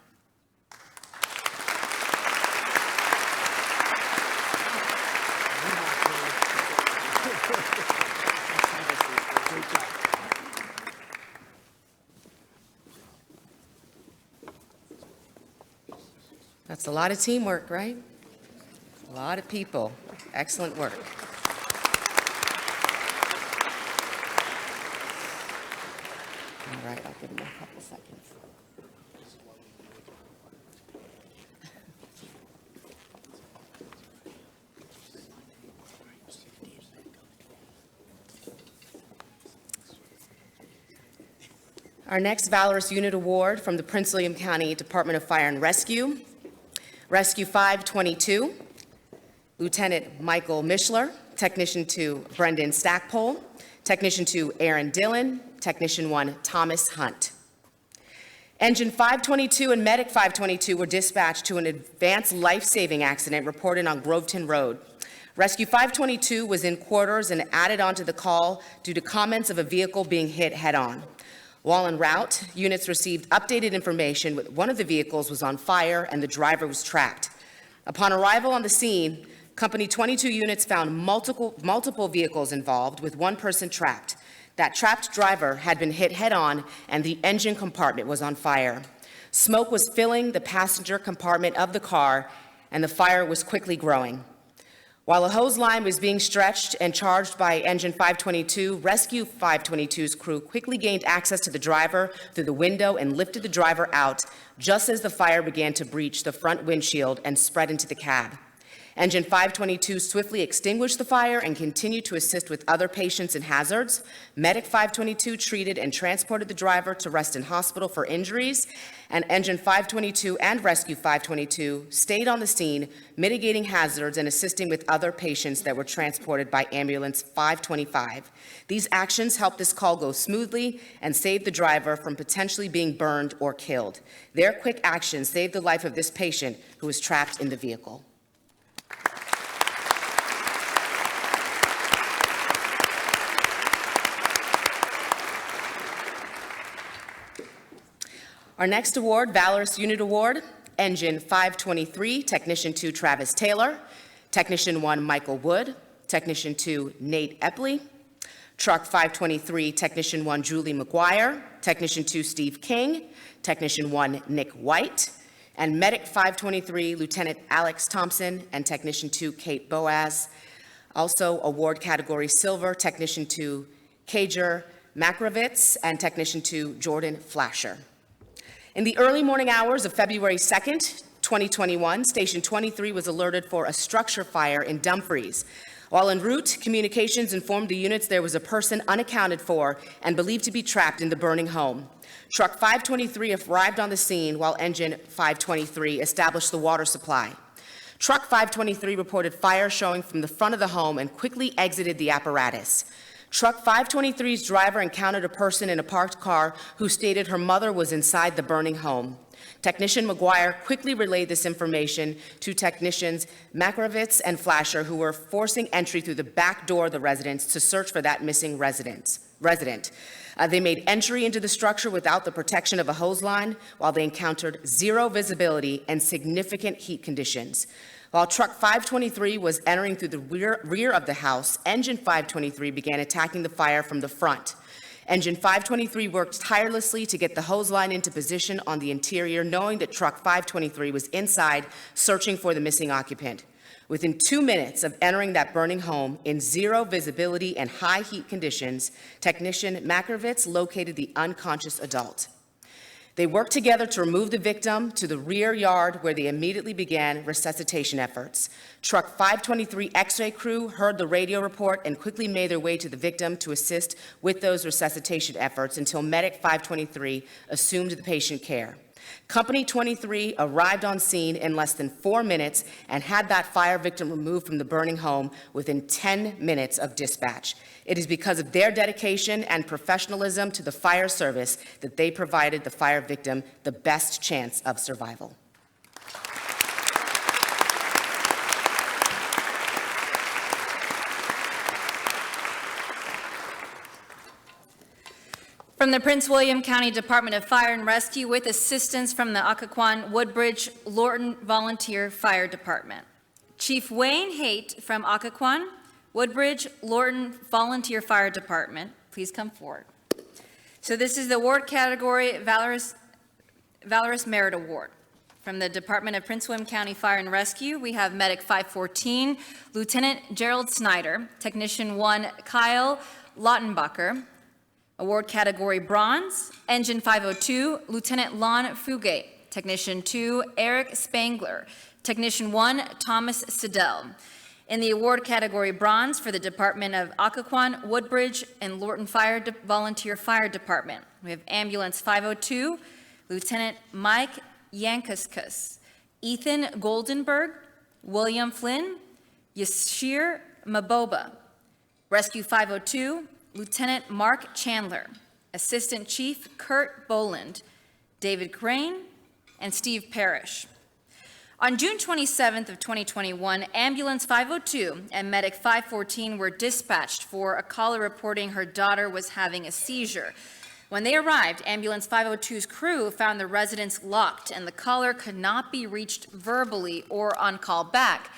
That's a lot of teamwork, right? A lot of people. Excellent work. All right, I'll give them a couple seconds. Our next Valorous Unit Award from the Prince William County Department of Fire and Rescue. Rescue 522, Lieutenant Michael Mishler, Technician 2 Brendan Stackpole, Technician 2 Aaron Dillon, Technician 1 Thomas Hunt. Engine 522 and Medic 522 were dispatched to an advanced life-saving accident reported on Groveton Road. Rescue 522 was in quarters and added onto the call due to comments of a vehicle being hit head-on. While en route, units received updated information that one of the vehicles was on fire and the driver was trapped. Upon arrival on the scene, Company 22 units found multiple vehicles involved with one person trapped. That trapped driver had been hit head-on and the engine compartment was on fire. Smoke was filling the passenger compartment of the car and the fire was quickly growing. While a hose line was being stretched and charged by Engine 522, Rescue 522's crew quickly gained access to the driver through the window and lifted the driver out just as the fire began to breach the front windshield and spread into the cab. Engine 522 swiftly extinguished the fire and continued to assist with other patients and hazards. Medic 522 treated and transported the driver to Reston Hospital for injuries, and Engine 522 and Rescue 522 stayed on the scene, mitigating hazards and assisting with other patients that were transported by Ambulance 525. These actions helped this call go smoothly and saved the driver from potentially being burned or killed. Their quick actions saved the life of this patient who was trapped in the vehicle. Our next award, Valorous Unit Award, Engine 523, Technician 2 Travis Taylor, Technician 1 Michael Wood, Technician 2 Nate Epley, Truck 523, Technician 1 Julie McGuire, Technician 2 Steve King, Technician 1 Nick White, and Medic 523, Lieutenant Alex Thompson, and Technician 2 Kate Boaz. Also, award category Silver, Technician 2 Kajer Makrovitz, and Technician 2 Jordan Flasher. In the early morning hours of February 2nd, 2021, Station 23 was alerted for a structure fire in Dumfries. While en route, communications informed the units there was a person unaccounted for and believed to be trapped in the burning home. Truck 523 arrived on the scene while Engine 523 established the water supply. Truck 523 reported fire showing from the front of the home and quickly exited the apparatus. Truck 523's driver encountered a person in a parked car who stated her mother was inside the burning home. Technician McGuire quickly relayed this information to technicians Makarovitz and Flasher, who were forcing entry through the back door of the residence to search for that missing resident. They made entry into the structure without the protection of a hose line, while they encountered zero visibility and significant heat conditions. While truck 523 was entering through the rear of the house, engine 523 began attacking the fire from the front. Engine 523 worked tirelessly to get the hose line into position on the interior, knowing that truck 523 was inside searching for the missing occupant. Within 2 minutes of entering that burning home in zero visibility and high heat conditions, technician Makarovitz located the unconscious adult. They worked together to remove the victim to the rear yard, where they immediately began resuscitation efforts. Truck 523 X-ray crew heard the radio report and quickly made their way to the victim to assist with those resuscitation efforts until Medic 523 assumed the patient care. Company 23 arrived on scene in less than 4 minutes and had that fire victim removed from the burning home within 10 minutes of dispatch. It is because of their dedication and professionalism to the fire service that they provided the fire victim the best chance of survival. From the Prince William County Department of Fire and Rescue with assistance from the Occoquan Woodbridge Lorton Volunteer Fire Department. Chief Wayne Haight from Occoquan Woodbridge Lorton Volunteer Fire Department, please come forward. So this is the award category Valorous Merit Award. From the Department of Prince William County Fire and Rescue, we have Medic 514, Lieutenant Gerald Snyder, Technician 1 Kyle Lautenbacher. Award category Bronze, Engine 502, Lieutenant Lon Fugate. Technician 2 Eric Spangler. Technician 1 Thomas Siddell. In the award category Bronze for the Department of Occoquan, Woodbridge, and Lorton Volunteer Fire Department, we have Ambulance 502, Lieutenant Mike Yankaskus, Ethan Goldenberg, William Flynn, Yashir Maboba. Rescue 502, Lieutenant Mark Chandler, Assistant Chief Kurt Boland, David Crane, and Steve Parrish. On June 27th of 2021, Ambulance 502 and Medic 514 were dispatched for a caller reporting her daughter was having a seizure. When they arrived, Ambulance 502's crew found the residence locked and the caller could not be reached verbally or on call back.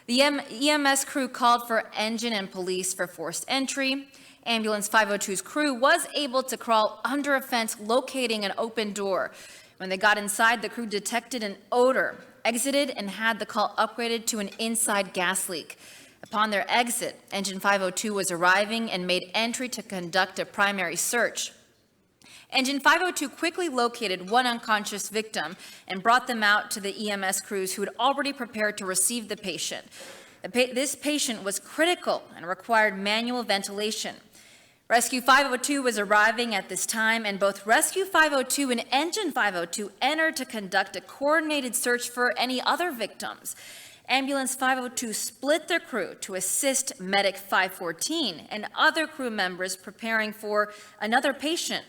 The EMS crew called for engine and police for forced entry. Ambulance 502's crew was able to crawl under a fence, locating an open door. When they got inside, the crew detected an odor, exited, and had the call upgraded to an inside gas leak. Upon their exit, Engine 502 was arriving and made entry to conduct a primary search. Engine 502 quickly located one unconscious victim and brought them out to the EMS crews who had already prepared to receive the patient. This patient was critical and required manual ventilation. Rescue 502 was arriving at this time, and both Rescue 502 and Engine 502 entered to conduct a coordinated search for any other victims. Ambulance 502 split their crew to assist Medic 514 and other crew members preparing for another patient.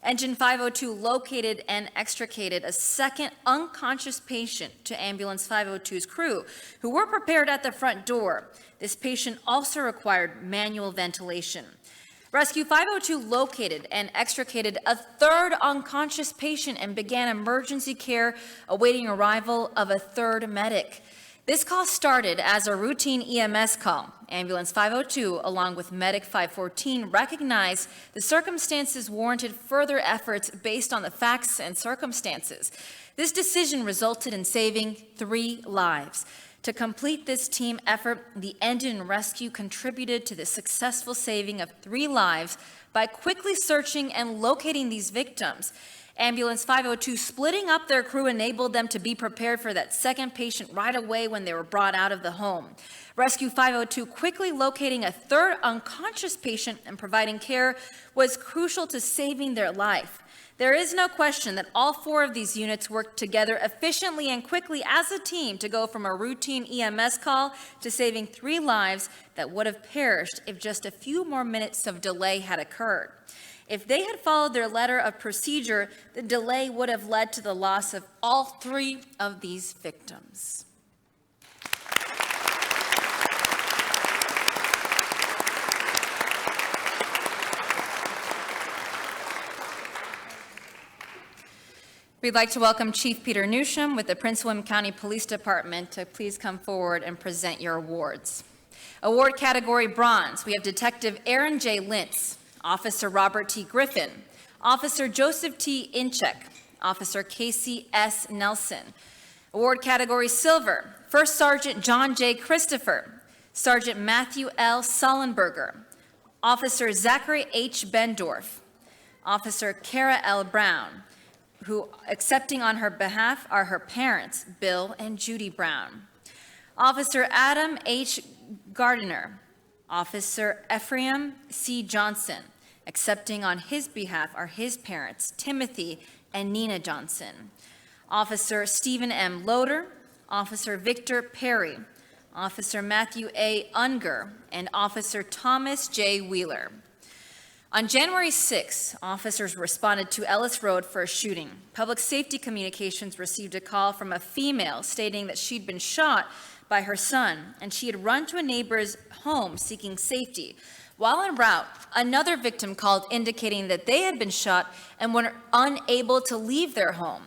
Engine 502 located and extricated a second unconscious patient to Ambulance 502's crew, who were prepared at the front door. This patient also required manual ventilation. Rescue 502 located and extricated a third unconscious patient and began emergency care, awaiting arrival of a third medic. This call started as a routine EMS call. Ambulance 502, along with Medic 514, recognized the circumstances warranted further efforts based on the facts and circumstances. This decision resulted in saving 3 lives. To complete this team effort, the engine rescue contributed to the successful saving of 3 lives by quickly searching and locating these victims. Ambulance 502 splitting up their crew enabled them to be prepared for that second patient right away when they were brought out of the home. Rescue 502 quickly locating a third unconscious patient and providing care was crucial to saving their life. There is no question that all 4 of these units worked together efficiently and quickly as a team to go from a routine EMS call to saving 3 lives that would have perished if just a few more minutes of delay had occurred. If they had followed their letter of procedure, the delay would have led to the loss of all 3 of these victims. We'd like to welcome Chief Peter Newsham with the Prince William County Police Department to please come forward and present your awards. Award category bronze, we have Detective Aaron J. Lintz, Officer Robert T. Griffin, Officer Joseph T. Inchek, Officer Casey S. Nelson. Award category silver, First Sergeant John J. Christopher, Sergeant Matthew L. Sullenberger, Officer Zachary H. Bendorf, Officer Kara L. Brown, who accepting on her behalf are her parents, Bill and Judy Brown. Officer Adam H. Gardiner, Officer Ephraim C. Johnson. Accepting on his behalf are his parents, Timothy and Nina Johnson. Officer Stephen M. Loader, Officer Victor Perry, Officer Matthew A. Unger, and Officer Thomas J. Wheeler. On January 6, officers responded to Ellis Road for a shooting. Public Safety Communications received a call from a female stating that she'd been shot by her son, and she had run to a neighbor's home seeking safety. While en route, another victim called indicating that they had been shot and were unable to leave their home.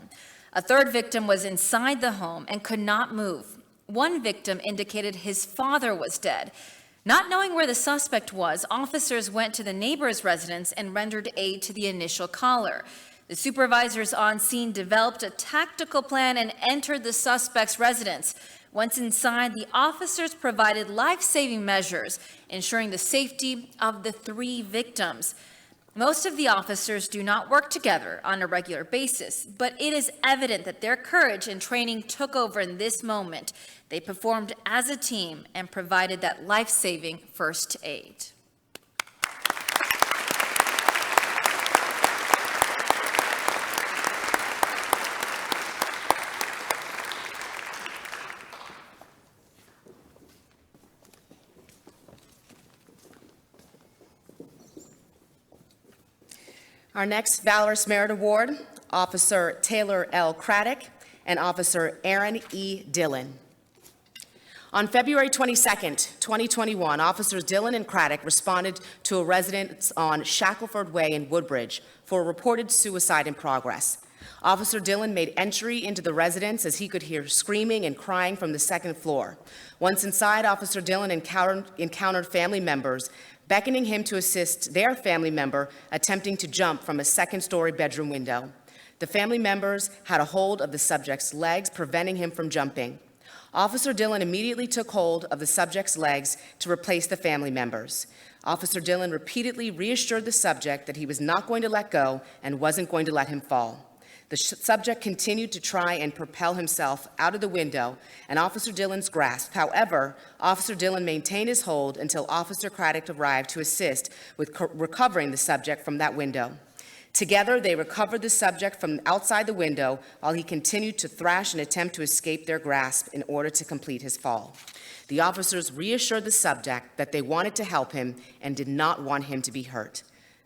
A third victim was inside the home and could not move. One victim indicated his father was dead. Not knowing where the suspect was, officers went to the neighbor's residence and rendered aid to the initial caller. The supervisors on scene developed a tactical plan and entered the suspect's residence. Once inside, the officers provided life-saving measures, ensuring the safety of the 3 victims. Most of the officers do not work together on a regular basis, but it is evident that their courage and training took over in this moment. They performed as a team and provided that life-saving first aid. Our next Valorous Merit Award, Officer Taylor L. Craddock and Officer Aaron E. Dillon. On February 22nd, 2021, Officers Dillon and Craddock responded to a residence on Shackleford Way in Woodbridge for a reported suicide in progress. Officer Dillon made entry into the residence as he could hear screaming and crying from the 2nd floor. Once inside, Officer Dillon encountered family members beckoning him to assist their family member attempting to jump from a 2nd-story bedroom window. The family members had a hold of the subject's legs, preventing him from jumping. Officer Dillon immediately took hold of the subject's legs to replace the family members. Officer Dillon repeatedly reassured the subject that he was not going to let go and wasn't going to let him fall. The subject continued to try and propel himself out of the window, and Officer Dillon's grasped. However, Officer Dillon maintained his hold until Officer Craddock arrived to assist with recovering the subject from that window. Together, they recovered the subject from outside the window while he continued to thrash and attempt to escape their grasp in order to complete his fall. The officers reassured the subject that they wanted to help him and did not want him to be hurt.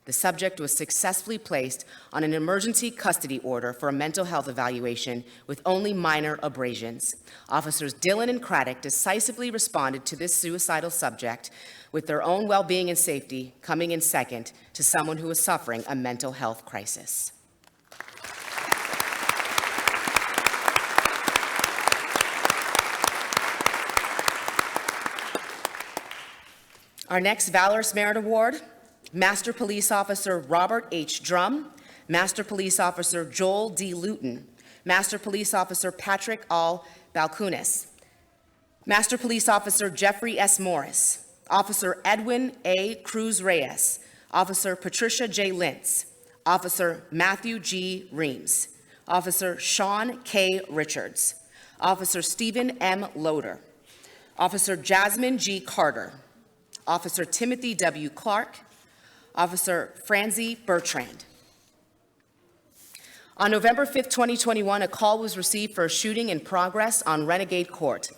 The subject was successfully placed on an emergency custody order for a mental health evaluation with only minor abrasions. Officers Dillon and Craddock decisively responded to this suicidal subject with their own well-being and safety coming in second to someone who was suffering a mental health crisis. Our next Valorous Merit Award, Master Police Officer Robert H. Drum, Master Police Officer Joel D. Luton, Master Police Officer Patrick Al Balkunis, Master Police Officer Jeffrey S. Morris, Officer Edwin A. Cruz Reyes, Officer Patricia J. Lintz, Officer Matthew G. Reams, Officer Sean K. Richards, Officer Stephen M. Loader, Officer Jasmine G. Carter, Officer Timothy W. Clark, Officer Franzi Bertrand. On November 5th, 2021, a call was received for a shooting in progress on Renegade Court.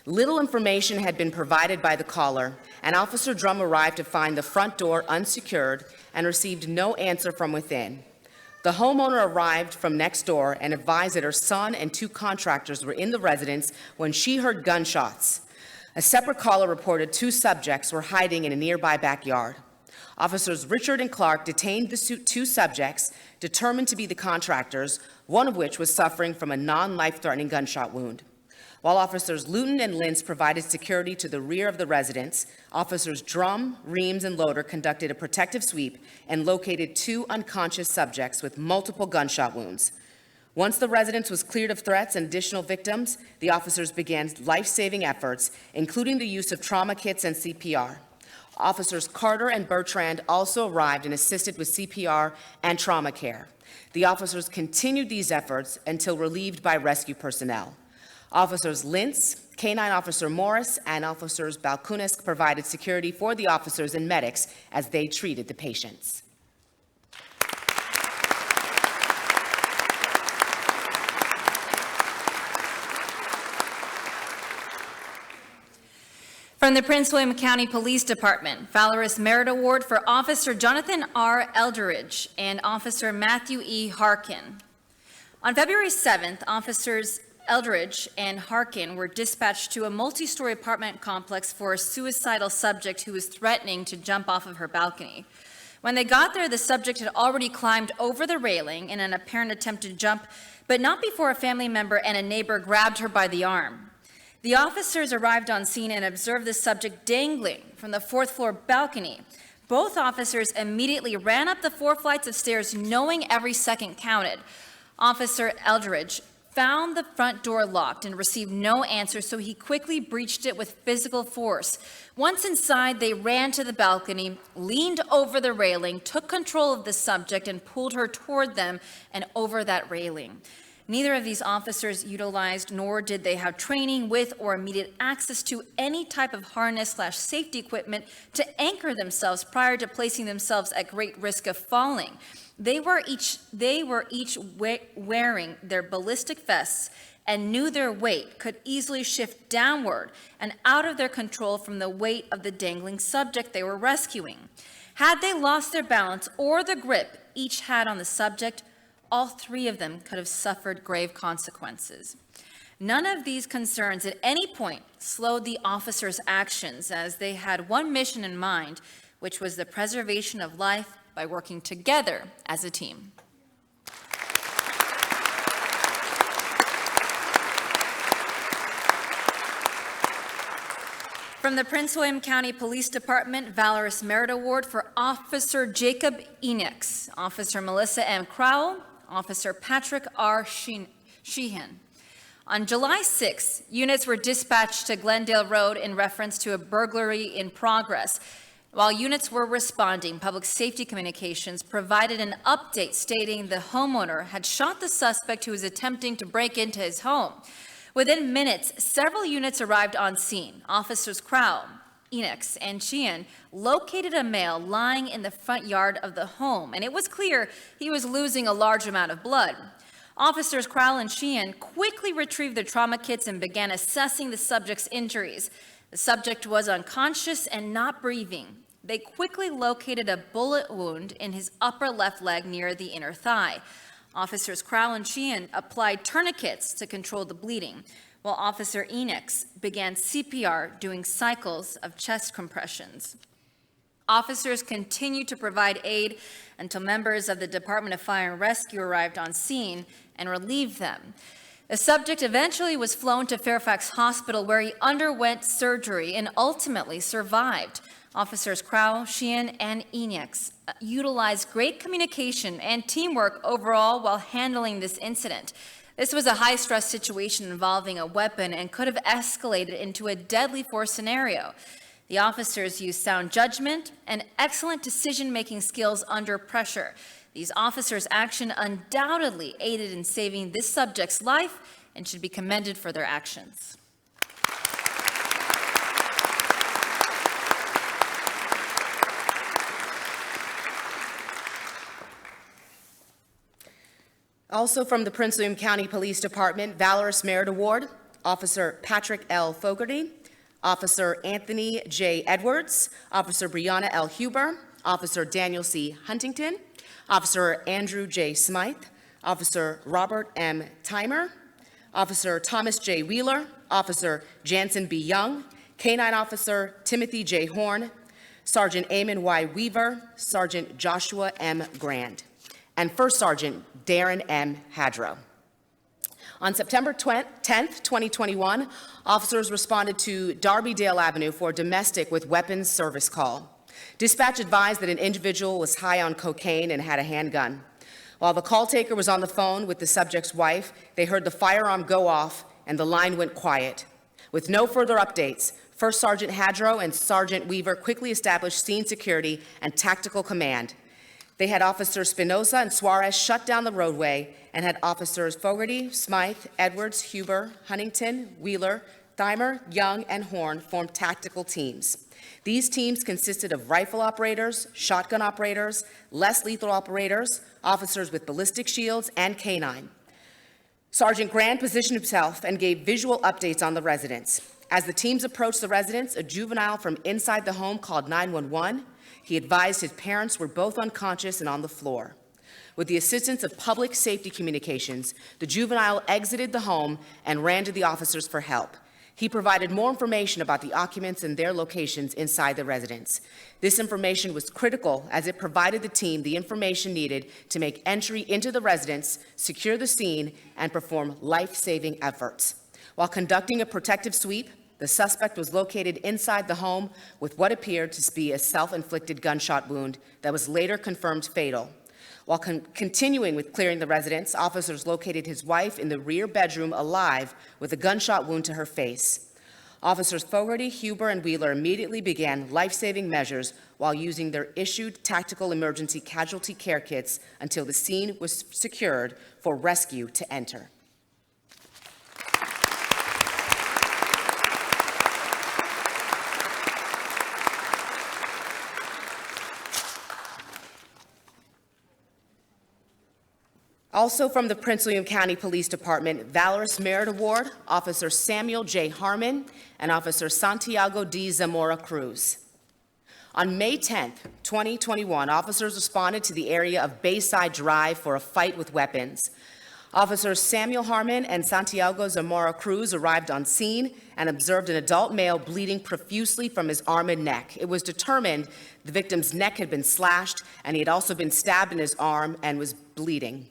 Little information had been provided by the caller, and Officer Drum arrived to find the front door unsecured and received no answer from within. The homeowner arrived from next door and advised that her son and 2 contractors were in the residence when she heard gunshots. A separate caller reported 2 subjects were hiding in a nearby backyard. Officers Richard and Clark detained the 2 subjects, determined to be the contractors, one of which was suffering from a non-life-threatening gunshot wound. While Officers Luton and Lintz provided security to the rear of the residence, Officers Drum, Reams, and Loader conducted a protective sweep and located 2 unconscious subjects with multiple gunshot wounds. Once the residence was cleared of threats and additional victims, the officers began life-saving efforts, including the use of trauma kits and CPR. Officers Carter and Bertrand also arrived and assisted with CPR and trauma care. The officers continued these efforts until relieved by rescue personnel. Officers Lintz, K-9 Officer Morris, and Officers Balkunis provided security for the officers and medics as they treated the patients. From the Prince William County Police Department, Valor Merit Award for Officer Jonathan R. Eldridge and Officer Matthew E. Harkin. On February 7th, Officers Eldridge and Harkin were dispatched to a multi-story apartment complex for a suicidal subject who was threatening to jump off of her balcony. When they got there, the subject had already climbed over the railing in an apparent attempt to jump, but not before a family member and a neighbor grabbed her by the arm. The officers arrived on scene and observed the subject dangling from the 4th floor balcony. Both officers immediately ran up the 4 flights of stairs, knowing every second counted. Officer Eldridge found the front door locked and received no answer, so he quickly breached it with physical force. Once inside, they ran to the balcony, leaned over the railing, took control of the subject, and pulled her toward them and over that railing. Neither of these officers utilized, nor did they have training with or immediate access to any type of harness/safety equipment to anchor themselves prior to placing themselves at great risk of falling. They were each wearing their ballistic vests and knew their weight could easily shift downward and out of their control from the weight of the dangling subject they were rescuing. Had they lost their balance or the grip each had on the subject, all 3 of them could have suffered grave consequences. None of these concerns at any point slowed the officers' actions, as they had one mission in mind, which was the preservation of life by working together as a team. From the Prince William County Police Department, Valorous Merit Award for Officer Jacob Enix, Officer Melissa M. Crowell, Officer Patrick R. Sheehan. On July 6, units were dispatched to Glendale Road in reference to a burglary in progress. While units were responding, Public Safety Communications provided an update stating the homeowner had shot the suspect who was attempting to break into his home. Within minutes, several units arrived on scene. Officers Crowell, Enix, and Sheehan located a male lying in the front yard of the home, and it was clear he was losing a large amount of blood. Officers Crowell and Sheehan quickly retrieved the trauma kits and began assessing the subject's injuries. The subject was unconscious and not breathing. They quickly located a bullet wound in his upper left leg near the inner thigh. Officers Crowell and Sheehan applied tourniquets to control the bleeding, while Officer Enix began CPR, doing cycles of chest compressions. Officers continued to provide aid until members of the Department of Fire and Rescue arrived on scene and relieved them. The subject eventually was flown to Fairfax Hospital, where he underwent surgery and ultimately survived. Officers Crowell, Sheehan, and Enix utilized great communication and teamwork overall while handling this incident. This was a high-stress situation involving a weapon and could have escalated into a deadly force scenario. The officers used sound judgment and excellent decision-making skills under pressure. These officers' action undoubtedly aided in saving this subject's life and should be commended for their actions. Also from the Prince William County Police Department, Valorous Merit Award, Officer Patrick L. Fogarty, Officer Anthony J. Edwards, Officer Brianna L. Huber, Officer Daniel C. Huntington, Officer Andrew J. Smythe, Officer Robert M. Timer, Officer Thomas J. Wheeler, Officer Jansen B. Young, K-9 Officer Timothy J. Horn, Sergeant Eamon Y. Weaver, Sergeant Joshua M. Grand, and First Sergeant Darren M. Hadrow. On September 10th, 2021, officers responded to Darbydale Avenue for a domestic with weapons service call. Dispatch advised that an individual was high on cocaine and had a handgun. While the call taker was on the phone with the subject's wife, they heard the firearm go off and the line went quiet. With no further updates, First Sergeant Hadrow and Sergeant Weaver quickly established scene security and tactical command. They had Officers Spinoza and Suarez shut down the roadway and had Officers Fogarty, Smythe, Edwards, Huber, Huntington, Wheeler, Thimer, Young, and Horn form tactical teams. These teams consisted of rifle operators, shotgun operators, less lethal operators, officers with ballistic shields, and K-9. Sergeant Grand positioned himself and gave visual updates on the residents. As the teams approached the residence, a juvenile from inside the home called 911. He advised his parents were both unconscious and on the floor. With the assistance of public safety communications, the juvenile exited the home and ran to the officers for help. He provided more information about the occupants and their locations inside the residence. This information was critical as it provided the team the information needed to make entry into the residence, secure the scene, and perform life-saving efforts. While conducting a protective sweep, the suspect was located inside the home with what appeared to be a self-inflicted gunshot wound that was later confirmed fatal. While continuing with clearing the residence, officers located his wife in the rear bedroom alive with a gunshot wound to her face. Officers Fogarty, Huber, and Wheeler immediately began life-saving measures while using their issued tactical emergency casualty care kits until the scene was secured for rescue to enter. Also from the Prince William County Police Department, Valorous Merit Award, Officer Samuel J. Harmon and Officer Santiago D. Zamora Cruz. On May 10th, 2021, officers responded to the area of Bayside Drive for a fight with weapons. Officers Samuel Harmon and Santiago Zamora Cruz arrived on scene and observed an adult male bleeding profusely from his arm and neck. It was determined the victim's neck had been slashed and he had also been stabbed in his arm and was bleeding.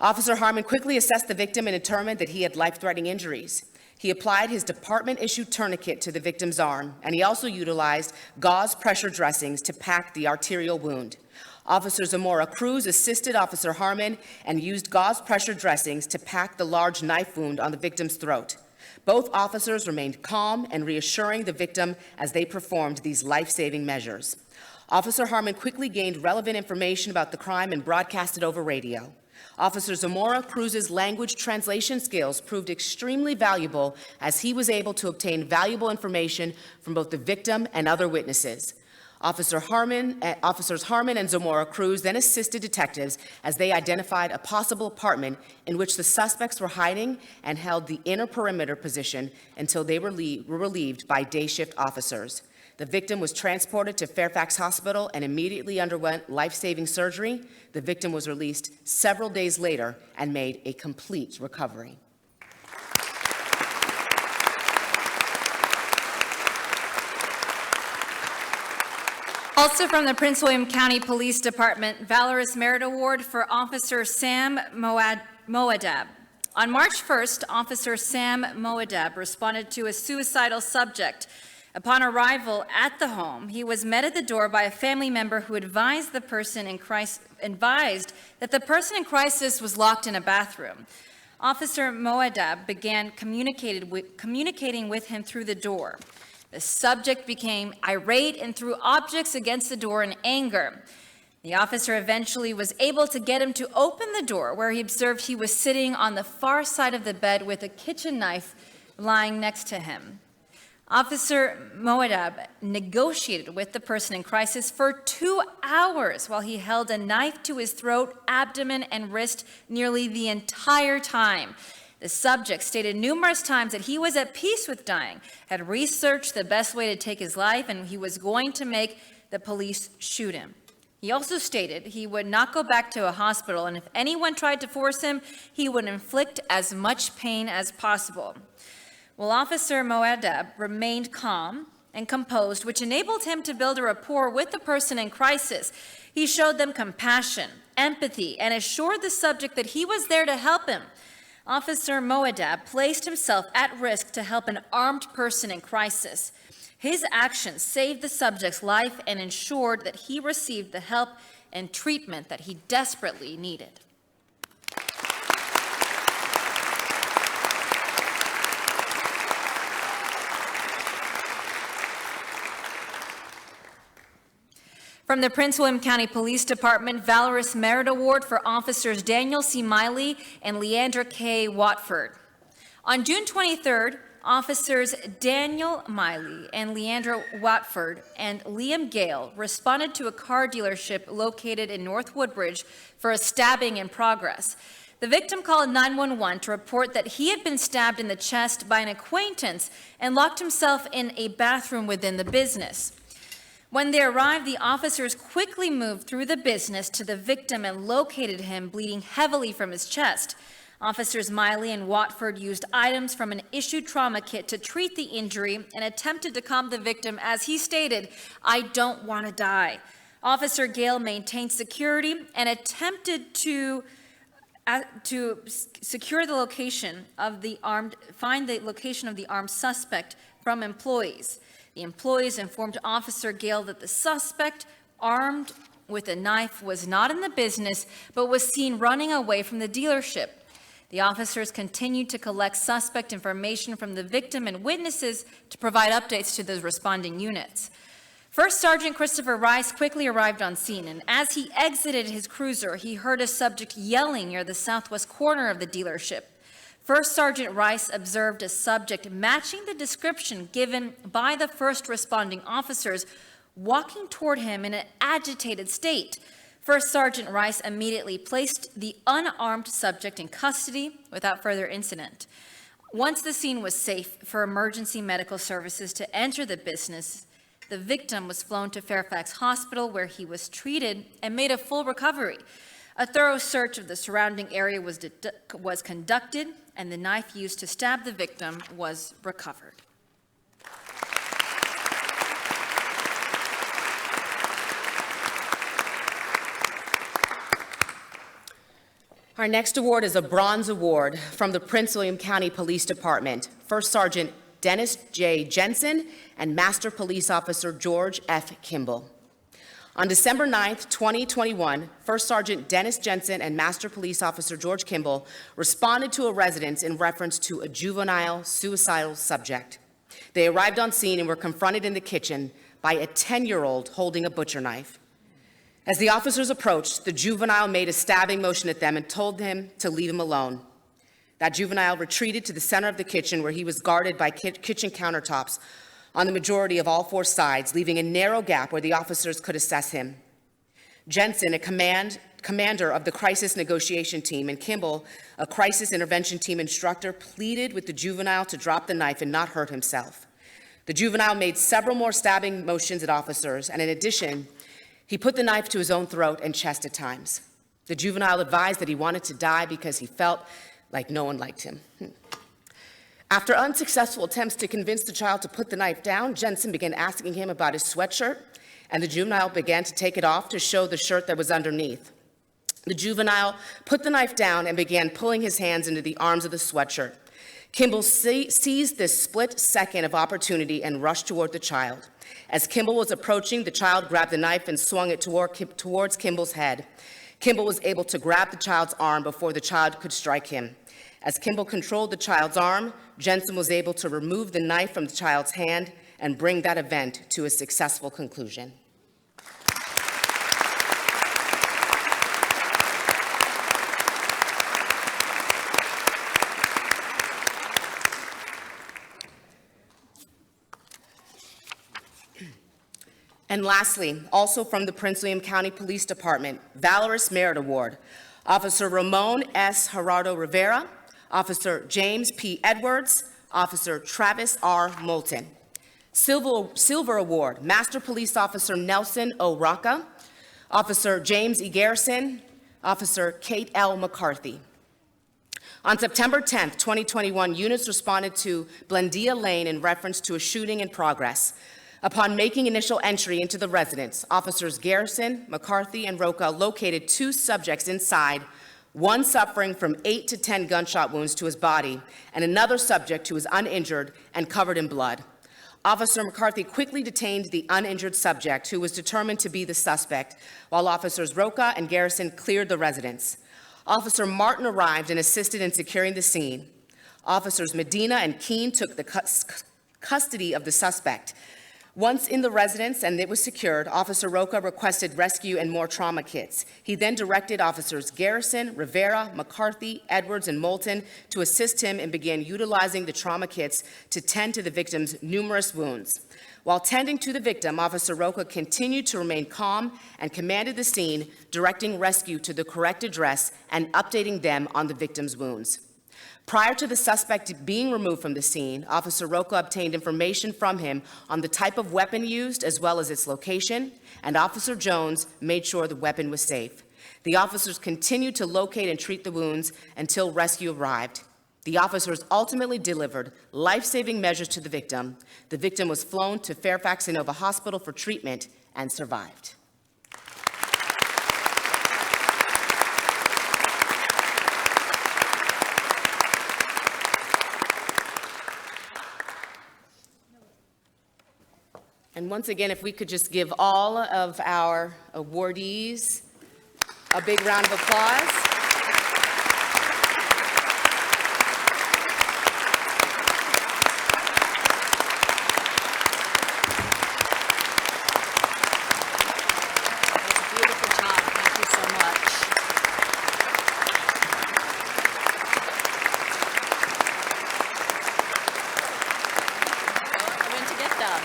Officer Harmon quickly assessed the victim and determined that he had life-threatening injuries. He applied his department-issued tourniquet to the victim's arm, and he also utilized gauze pressure dressings to pack the arterial wound. Officer Zamora Cruz assisted Officer Harmon and used gauze pressure dressings to pack the large knife wound on the victim's throat. Both officers remained calm and reassuring the victim as they performed these life-saving measures. Officer Harmon quickly gained relevant information about the crime and broadcast it over radio. Officer Zamora Cruz's language translation skills proved extremely valuable as he was able to obtain valuable information from both the victim and other witnesses. Officers Harmon and Zamora Cruz then assisted detectives as they identified a possible apartment in which the suspects were hiding and held the inner perimeter position until they were relieved by day shift officers. The victim was transported to Fairfax Hospital and immediately underwent life-saving surgery. The victim was released several days later and made a complete recovery. Also from the Prince William County Police Department, Valorous Merit Award for Officer Sam Moadab. On March 1st, Officer Sam Moadab responded to a suicidal subject. Upon arrival at the home, he was met at the door by a family member who advised that the person in crisis was locked in a bathroom. Officer Moadab began communicating with him through the door. The subject became irate and threw objects against the door in anger. The officer eventually was able to get him to open the door, where he observed he was sitting on the far side of the bed with a kitchen knife lying next to him. Officer Moadab negotiated with the person in crisis for 2 hours while he held a knife to his throat, abdomen, and wrist nearly the entire time. The subject stated numerous times that he was at peace with dying, had researched the best way to take his life, and he was going to make the police shoot him. He also stated he would not go back to a hospital, and if anyone tried to force him, he would inflict as much pain as possible. Well, Officer Moadab remained calm and composed, which enabled him to build a rapport with the person in crisis. He showed them compassion, empathy, and assured the subject that he was there to help him. Officer Moadab placed himself at risk to help an armed person in crisis. His actions saved the subject's life and ensured that he received the help and treatment that he desperately needed. From the Prince William County Police Department, Valorous Merit Award for Officers Daniel C. Miley and Leandra K. Watford. On June 23rd, Officers Daniel Miley and Leandra Watford and Liam Gale responded to a car dealership located in North Woodbridge for a stabbing in progress. The victim called 911 to report that he had been stabbed in the chest by an acquaintance and locked himself in a bathroom within the business. When they arrived, the officers quickly moved through the business to the victim and located him bleeding heavily from his chest. Officers Miley and Watford used items from an issued trauma kit to treat the injury and attempted to calm the victim as he stated, "I don't want to die." Officer Gale maintained security and attempted to secure the location of find the location of the armed suspect from employees. The employees informed Officer Gale that the suspect, armed with a knife, was not in the business, but was seen running away from the dealership. The officers continued to collect suspect information from the victim and witnesses to provide updates to the responding units. First Sergeant Christopher Rice quickly arrived on scene, and as he exited his cruiser, he heard a subject yelling near the southwest corner of the dealership. First Sergeant Rice observed a subject matching the description given by the first responding officers walking toward him in an agitated state. First Sergeant Rice immediately placed the unarmed subject in custody without further incident. Once the scene was safe for emergency medical services to enter the business, the victim was flown to Fairfax Hospital where he was treated and made a full recovery. A thorough search of the surrounding area was conducted, and the knife used to stab the victim was recovered. Our next award is a Bronze Award from the Prince William County Police Department. First Sergeant Dennis J. Jensen and Master Police Officer George F. Kimball. On December 9th, 2021, First Sergeant Dennis Jensen and Master Police Officer George Kimball responded to a residence in reference to a juvenile suicidal subject. They arrived on scene and were confronted in the kitchen by a 10-year-old holding a butcher knife. As the officers approached, the juvenile made a stabbing motion at them and told him to leave him alone. That juvenile retreated to the center of the kitchen where he was guarded by kitchen countertops on the majority of all four sides, leaving a narrow gap where the officers could assess him. Jensen, a commander of the crisis negotiation team, and Kimball, a crisis intervention team instructor, pleaded with the juvenile to drop the knife and not hurt himself. The juvenile made several more stabbing motions at officers, and in addition, he put the knife to his own throat and chest at times. The juvenile advised that he wanted to die because he felt like no one liked him. After unsuccessful attempts to convince the child to put the knife down, Jensen began asking him about his sweatshirt, and the juvenile began to take it off to show the shirt that was underneath. The juvenile put the knife down and began pulling his hands into the arms of the sweatshirt. Kimball seized this split second of opportunity and rushed toward the child. As Kimball was approaching, the child grabbed the knife and swung it towards Kimball's head. Kimball was able to grab the child's arm before the child could strike him. As Kimball controlled the child's arm, Jensen was able to remove the knife from the child's hand and bring that event to a successful conclusion. And lastly, also from the Prince William County Police Department, Valorous Merit Award, Officer Ramon S. Gerardo Rivera, Officer James P. Edwards, Officer Travis R. Moulton. Silver Award, Master Police Officer Nelson O. Rocca, Officer James E. Garrison, Officer Kate L. McCarthy. On September 10th, 2021, units responded to Blendia Lane in reference to a shooting in progress. Upon making initial entry into the residence, Officers Garrison, McCarthy, and Rocca located 2 subjects inside, one suffering from 8 to 10 gunshot wounds to his body, and another subject who was uninjured and covered in blood. Officer McCarthy quickly detained the uninjured subject, who was determined to be the suspect, while Officers Rocca and Garrison cleared the residence. Officer Martin arrived and assisted in securing the scene. Officers Medina and Keene took the custody of the suspect. Once in the residence and it was secured, Officer Rocca requested rescue and more trauma kits. He then directed Officers Garrison, Rivera, McCarthy, Edwards, and Moulton to assist him and began utilizing the trauma kits to tend to the victim's numerous wounds. While tending to the victim, Officer Rocca continued to remain calm and commanded the scene, directing rescue to the correct address and updating them on the victim's wounds. Prior to the suspect being removed from the scene, Officer Rocca obtained information from him on the type of weapon used as well as its location, and Officer Jones made sure the weapon was safe. The officers continued to locate and treat the wounds until rescue arrived. The officers ultimately delivered life-saving measures to the victim. The victim was flown to Fairfax Inova Hospital for treatment and survived. And once again, if we could just give all of our awardees a big round of applause. Beautiful job. Thank you so much. I went to get them.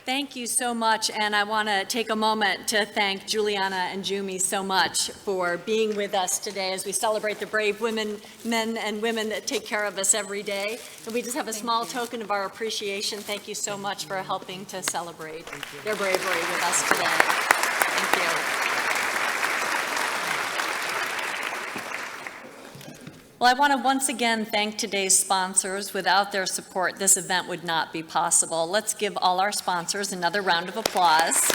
Thank you so much, and I want to take a moment to thank Juliana and Jumi so much for being with us today as we celebrate the brave women, men and women that take care of us every day. And we just have a small token of our appreciation. Thank you so much for helping to celebrate their bravery with us today. Thank you. Well, I want to once again thank today's sponsors. Without their support, this event would not be possible. Let's give all our sponsors another round of applause.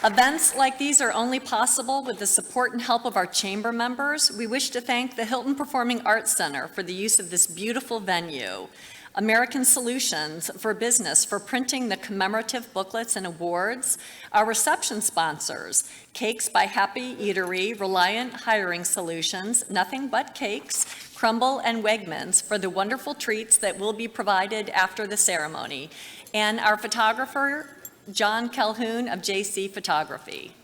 Events like these are only possible with the support and help of our chamber members. We wish to thank the Hylton Performing Arts Center for the use of this beautiful venue. American Solutions for Business for printing the commemorative booklets and awards. Our reception sponsors, Cakes by Happy Eatery, Reliant Hiring Solutions, Nothing But Cakes, Crumble, and Wegmans for the wonderful treats that will be provided after the ceremony. And our photographer, John Calhoun of JC Photography.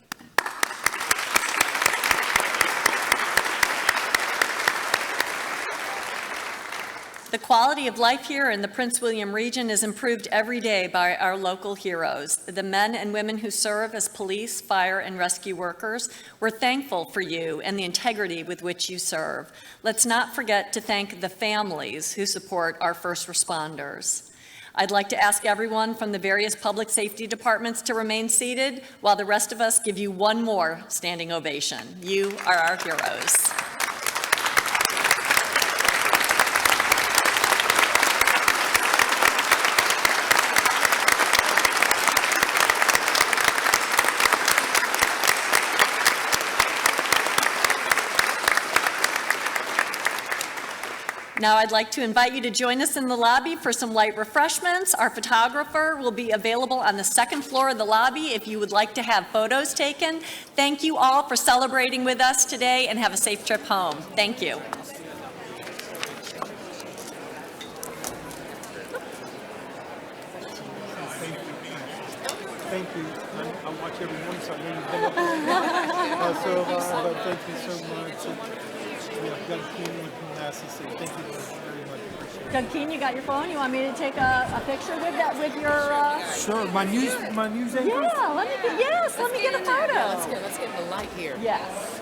The quality of life here in the Prince William region is improved every day by our local heroes, the men and women who serve as police, fire, and rescue workers. We're thankful for you and the integrity with which you serve. Let's not forget to thank the families who support our first responders. I'd like to ask everyone from the various public safety departments to remain seated while the rest of us give you one more standing ovation. You are our heroes. Now I'd like to invite you to join us in the lobby for some light refreshments. Our photographer will be available on the second floor of the lobby if you would like to have photos taken. Thank you all for celebrating with us today, and have a safe trip home. Thank you. Thank you. I watch every morning, so I know you've been up there. But thank you so much. Yeah, Doug Keene with Manassas. Thank you very much. Doug Keene, you got your phone? You want me to take a picture with that with your Sure, my news anchor? Yeah, let me get a photo. Let's get the light here. Yes.